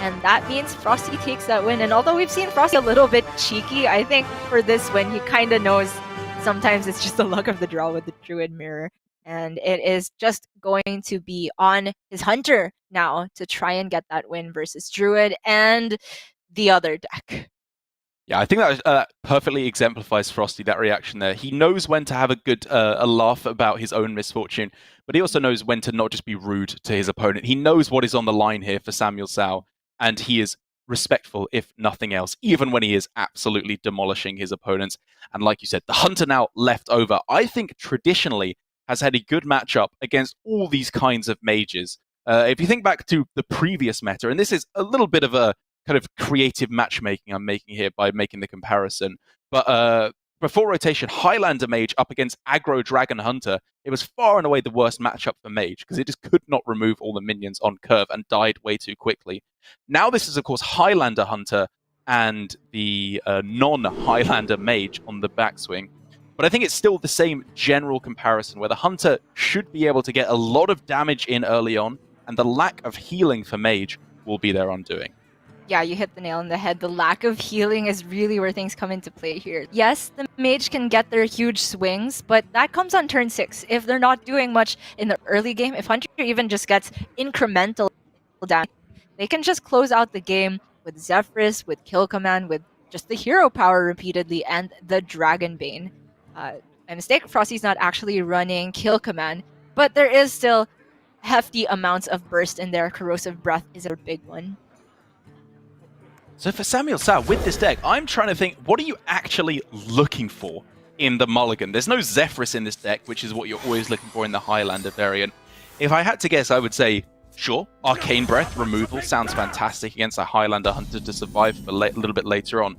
And that means FroStee takes that win. And although we've seen FroStee a little bit cheeky, I think for this win, he kind of knows sometimes it's just the luck of the draw with the Druid Mirror. And it is just going to be on his Hunter now to try and get that win versus Druid and the other deck. Yeah, I think that perfectly exemplifies FroStee, that reaction there. He knows when to have a laugh about his own misfortune, but he also knows when to not just be rude to his opponent. He knows what is on the line here for SamuelTsao, and he is respectful, if nothing else, even when he is absolutely demolishing his opponents. And like you said, the Hunter now left over, I think traditionally has had a good matchup against all these kinds of mages. If you think back to the previous meta, and this is a little bit of a kind of creative matchmaking I'm making here by making the comparison, but before rotation, Highlander Mage up against Aggro Dragon Hunter, it was far and away the worst matchup for Mage, because it just could not remove all the minions on curve and died way too quickly. Now this is, of course, Highlander Hunter and the non-Highlander Mage on the backswing. But I think it's still the same general comparison, where the Hunter should be able to get a lot of damage in early on, and the lack of healing for Mage will be their undoing. Yeah, you hit the nail on the head. The lack of healing is really where things come into play here. Yes, the mage can get their huge swings, but that comes on turn 6. If they're not doing much in the early game, if Hunter even just gets incremental damage, they can just close out the game with Zephrys, with Kill Command, with just the hero power repeatedly, and the Dragon Bane. My mistake, FroStee's not actually running Kill Command, but there is still hefty amounts of burst in there. Corrosive Breath is a big one. So for SamuelTsao, with this deck, I'm trying to think, what are you actually looking for in the mulligan? There's no Zephrys in this deck, which is what you're always looking for in the Highlander variant. If I had to guess, I would say, sure, Arcane Breath removal sounds fantastic against a Highlander Hunter to survive for a little bit later on.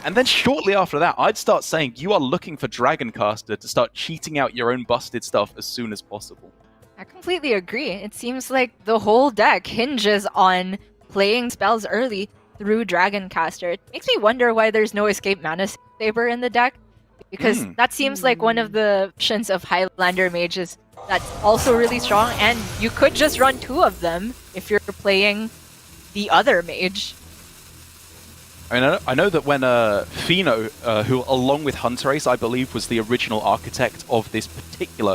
And then shortly after that, I'd start saying you are looking for Dragoncaster to start cheating out your own busted stuff as soon as possible. I completely agree. It seems like the whole deck hinges on playing spells early through Dragoncaster. It makes me wonder why there's no Escape Mana Saber in the deck, because that seems like one of the options of Highlander mages that's also really strong, and you could just run 2 of them if you're playing the other mage. I mean, I know that when Fino, who along with Hunter Ace, I believe was the original architect of this particular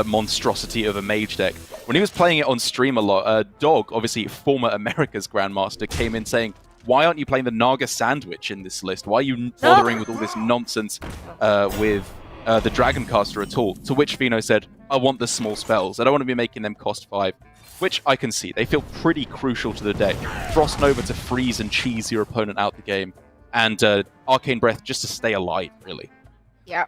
monstrosity of a mage deck, when he was playing it on stream a lot, Dog, obviously former America's Grandmaster, came in saying, why aren't you playing the Naga Sandwich in this list? Why are you bothering with all this nonsense with the Dragoncaster at all? To which Fino said, I want the small spells. I don't want to be making them cost 5. Which I can see. They feel pretty crucial to the deck. Frost Nova to freeze and cheese your opponent out the game. And Arcane Breath just to stay alive, really. Yeah.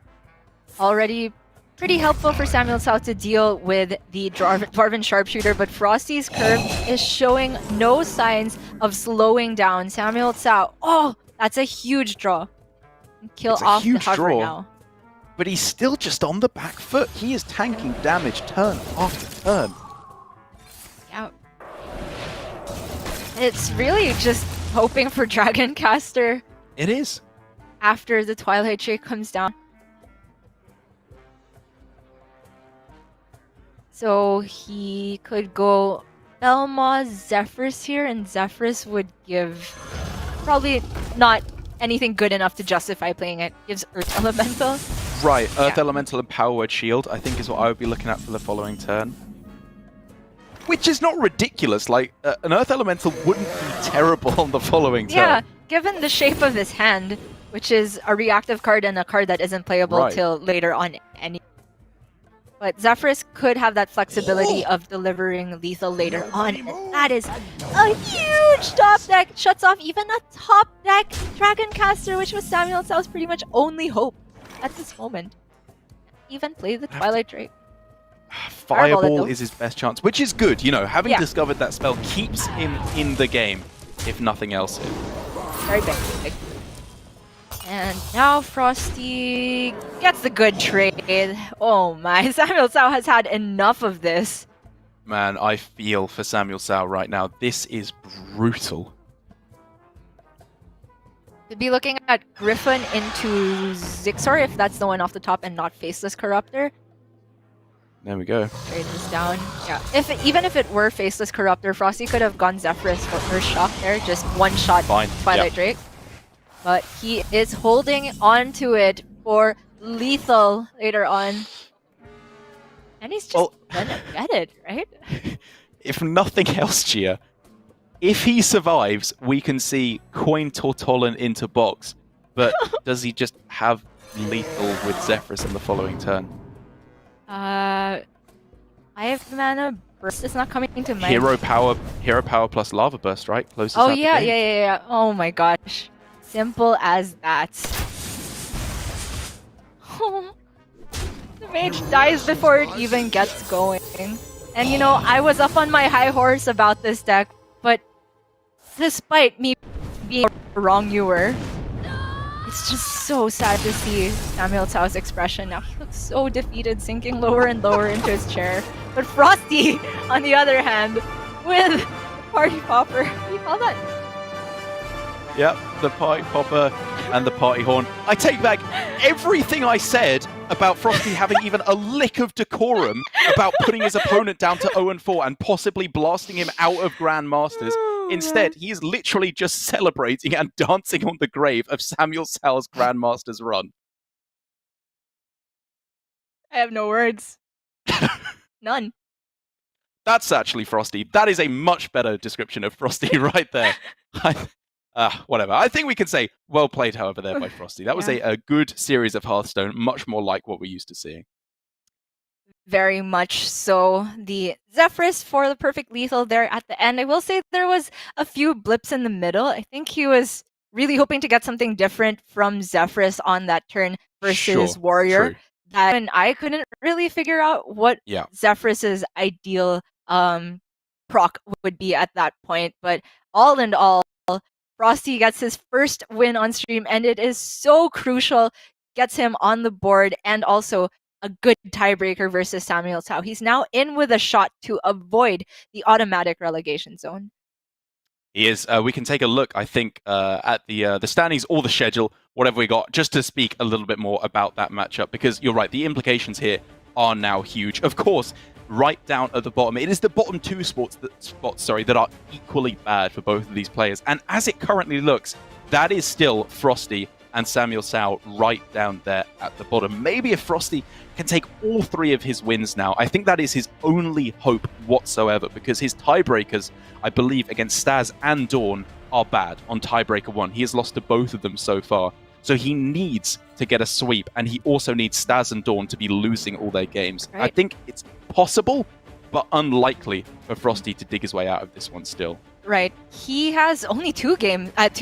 Already pretty helpful for SamuelTsao to deal with the Dwarven Sharpshooter, but FroStee's curve is showing no signs of slowing down. SamuelTsao, oh, that's a huge draw. Kill off the hover now. But he's still just on the back foot. He is tanking damage turn after turn. Yeah. It's really just hoping for Dragoncaster. It is. After the Twilight Drake comes down. So he could go Belma, Zephrys here, and Zephrys would give probably not anything good enough to justify playing it. Gives Earth Elemental. Right, Earth Elemental and Power Word Shield, I think is what I would be looking at for the following turn. Which is not ridiculous, like, an Earth Elemental wouldn't be terrible on the following turn. Yeah, given the shape of his hand, which is a reactive card and a card that isn't playable till later on. But Zephyrus could have that flexibility of delivering lethal later on, and that is a huge top deck. Shuts off even a top deck Dragoncaster, which was SamuelTsao's pretty much only hope at this moment. Even play the Twilight Drake. Fireball is his best chance, which is good. You know, having Yeah. discovered that spell keeps him in the game, if nothing else. Very big. And now FroStee gets the good trade. Oh my, SamuelTsao has had enough of this. Man, I feel for SamuelTsao right now. This is brutal. Could be looking at Griffin into Zixor if that's the one off the top and not Faceless Corruptor. There we go. Trade this down. Yeah. Even if it were Faceless Corruptor, FroStee could have gone Zephyrus for first shot there, just one shot Fine. Twilight Drake. But he is holding on to it for lethal later on. And he's just gonna get it, right? If nothing else, Gia, if he survives, we can see coin Tortolan into box. But does he just have lethal with Zephyrus in the following turn? I have mana burst. It's not coming to mind. Hero power plus lava burst, right? Closest Oh out the yeah, game. yeah. Oh my gosh. Simple as that. The mage dies before it even gets going. And you know, I was up on my high horse about this deck, but despite me being a wrongdoer, it's just so sad to see SamuelTsao's expression now. He looks so defeated, sinking lower and lower into his chair. But FroStee, on the other hand, with Party Popper, what do you call that? Yep, the party popper and the party horn. I take back everything I said about FroStee having even a lick of decorum about putting his opponent down to 0-4 and possibly blasting him out of Grandmasters. Instead, he is literally just celebrating and dancing on the grave of SamuelTsao's Grandmasters run. I have no words. None. That's actually FroStee. That is a much better description of FroStee right there. Whatever. I think we can say well played, however, there by FroStee. That was a good series of Hearthstone, much more like what we're used to seeing. Very much so. The Zephyrus for the perfect lethal there at the end. I will say there was a few blips in the middle. I think he was really hoping to get something different from Zephyrus on that turn versus Warrior. True. That and I couldn't really figure out what Zephyrus's ideal proc would be at that point. But all in all, FroStee gets his first win on stream, and it is so crucial. Gets him on the board, and also a good tiebreaker versus SamuelTsao. He's now in with a shot to avoid the automatic relegation zone. He is. We can take a look, I think, at the standings or the schedule, whatever we got, just to speak a little bit more about that matchup, because you're right, the implications here are now huge. Of course, right down at the bottom, it is the bottom two spots that are equally bad for both of these players. And as it currently looks, that is still FroStee and SamuelTsao right down there at the bottom. Maybe if FroStee can take all three of his wins now, I think that is his only hope whatsoever, because his tiebreakers, I believe, against Staz and Dawn are bad on tiebreaker 1. He has lost to both of them so far. So he needs to get a sweep, and he also needs Staz and Dawn to be losing all their games. Right. I think it's possible, but unlikely for FroStee to dig his way out of this one still. Right. He has only two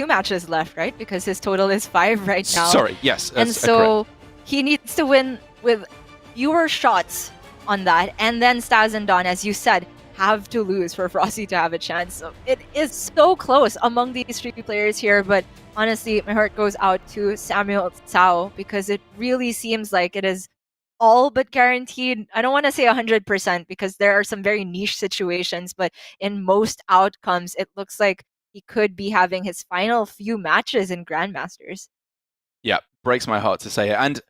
matches left, right? Because his total is 5 right now. Sorry, yes. And so he needs to win with fewer shots on that. And then Staz and Dawn, as you said, have to lose for FroStee to have a chance. So it is so close among these three players here. But honestly, my heart goes out to SamuelTsao, because it really seems like it is all but guaranteed. I don't want to say 100% because there are some very niche situations, but in most outcomes, it looks like he could be having his final few matches in Grandmasters. Yeah, breaks my heart to say it. And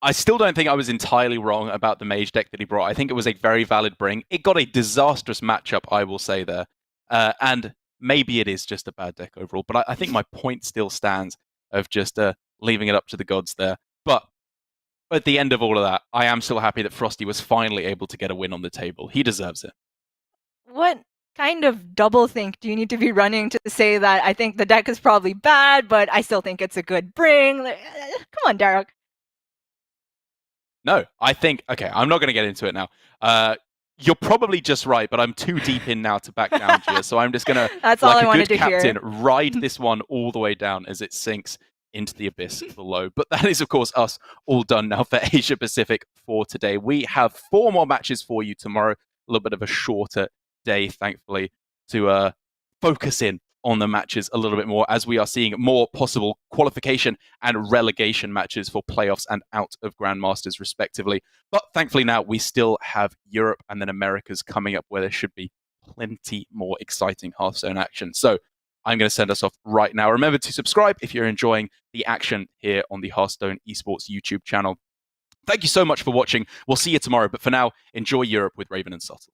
I still don't think I was entirely wrong about the mage deck that he brought. I think it was a very valid bring. It got a disastrous matchup, I will say there. And maybe it is just a bad deck overall, but I think my point still stands of just leaving it up to the gods there. But at the end of all of that, I am still happy that FroStee was finally able to get a win on the table. He deserves it. What kind of double think do you need to be running to say that I think the deck is probably bad, but I still think it's a good bring? Come on, Derek. No, I think, okay, I'm not going to get into it now. You're probably just right, but I'm too deep in now to back down, Gia. So I'm just going to, That's all like I a wanted good to hear. captain, ride this one all the way down as it sinks into the abyss below. But that is, of course, us all done now for Asia Pacific for today. We have 4 more matches for you tomorrow. A little bit of a shorter day, thankfully, to focus in on the matches a little bit more, as we are seeing more possible qualification and relegation matches for playoffs and out of Grandmasters, respectively. But thankfully now we still have Europe and then Americas coming up, where there should be plenty more exciting Hearthstone action. So I'm going to send us off right now. Remember to subscribe if you're enjoying the action here on the Hearthstone Esports YouTube channel. Thank you so much for watching. We'll see you tomorrow. But for now, enjoy Europe with Raven and Subtle.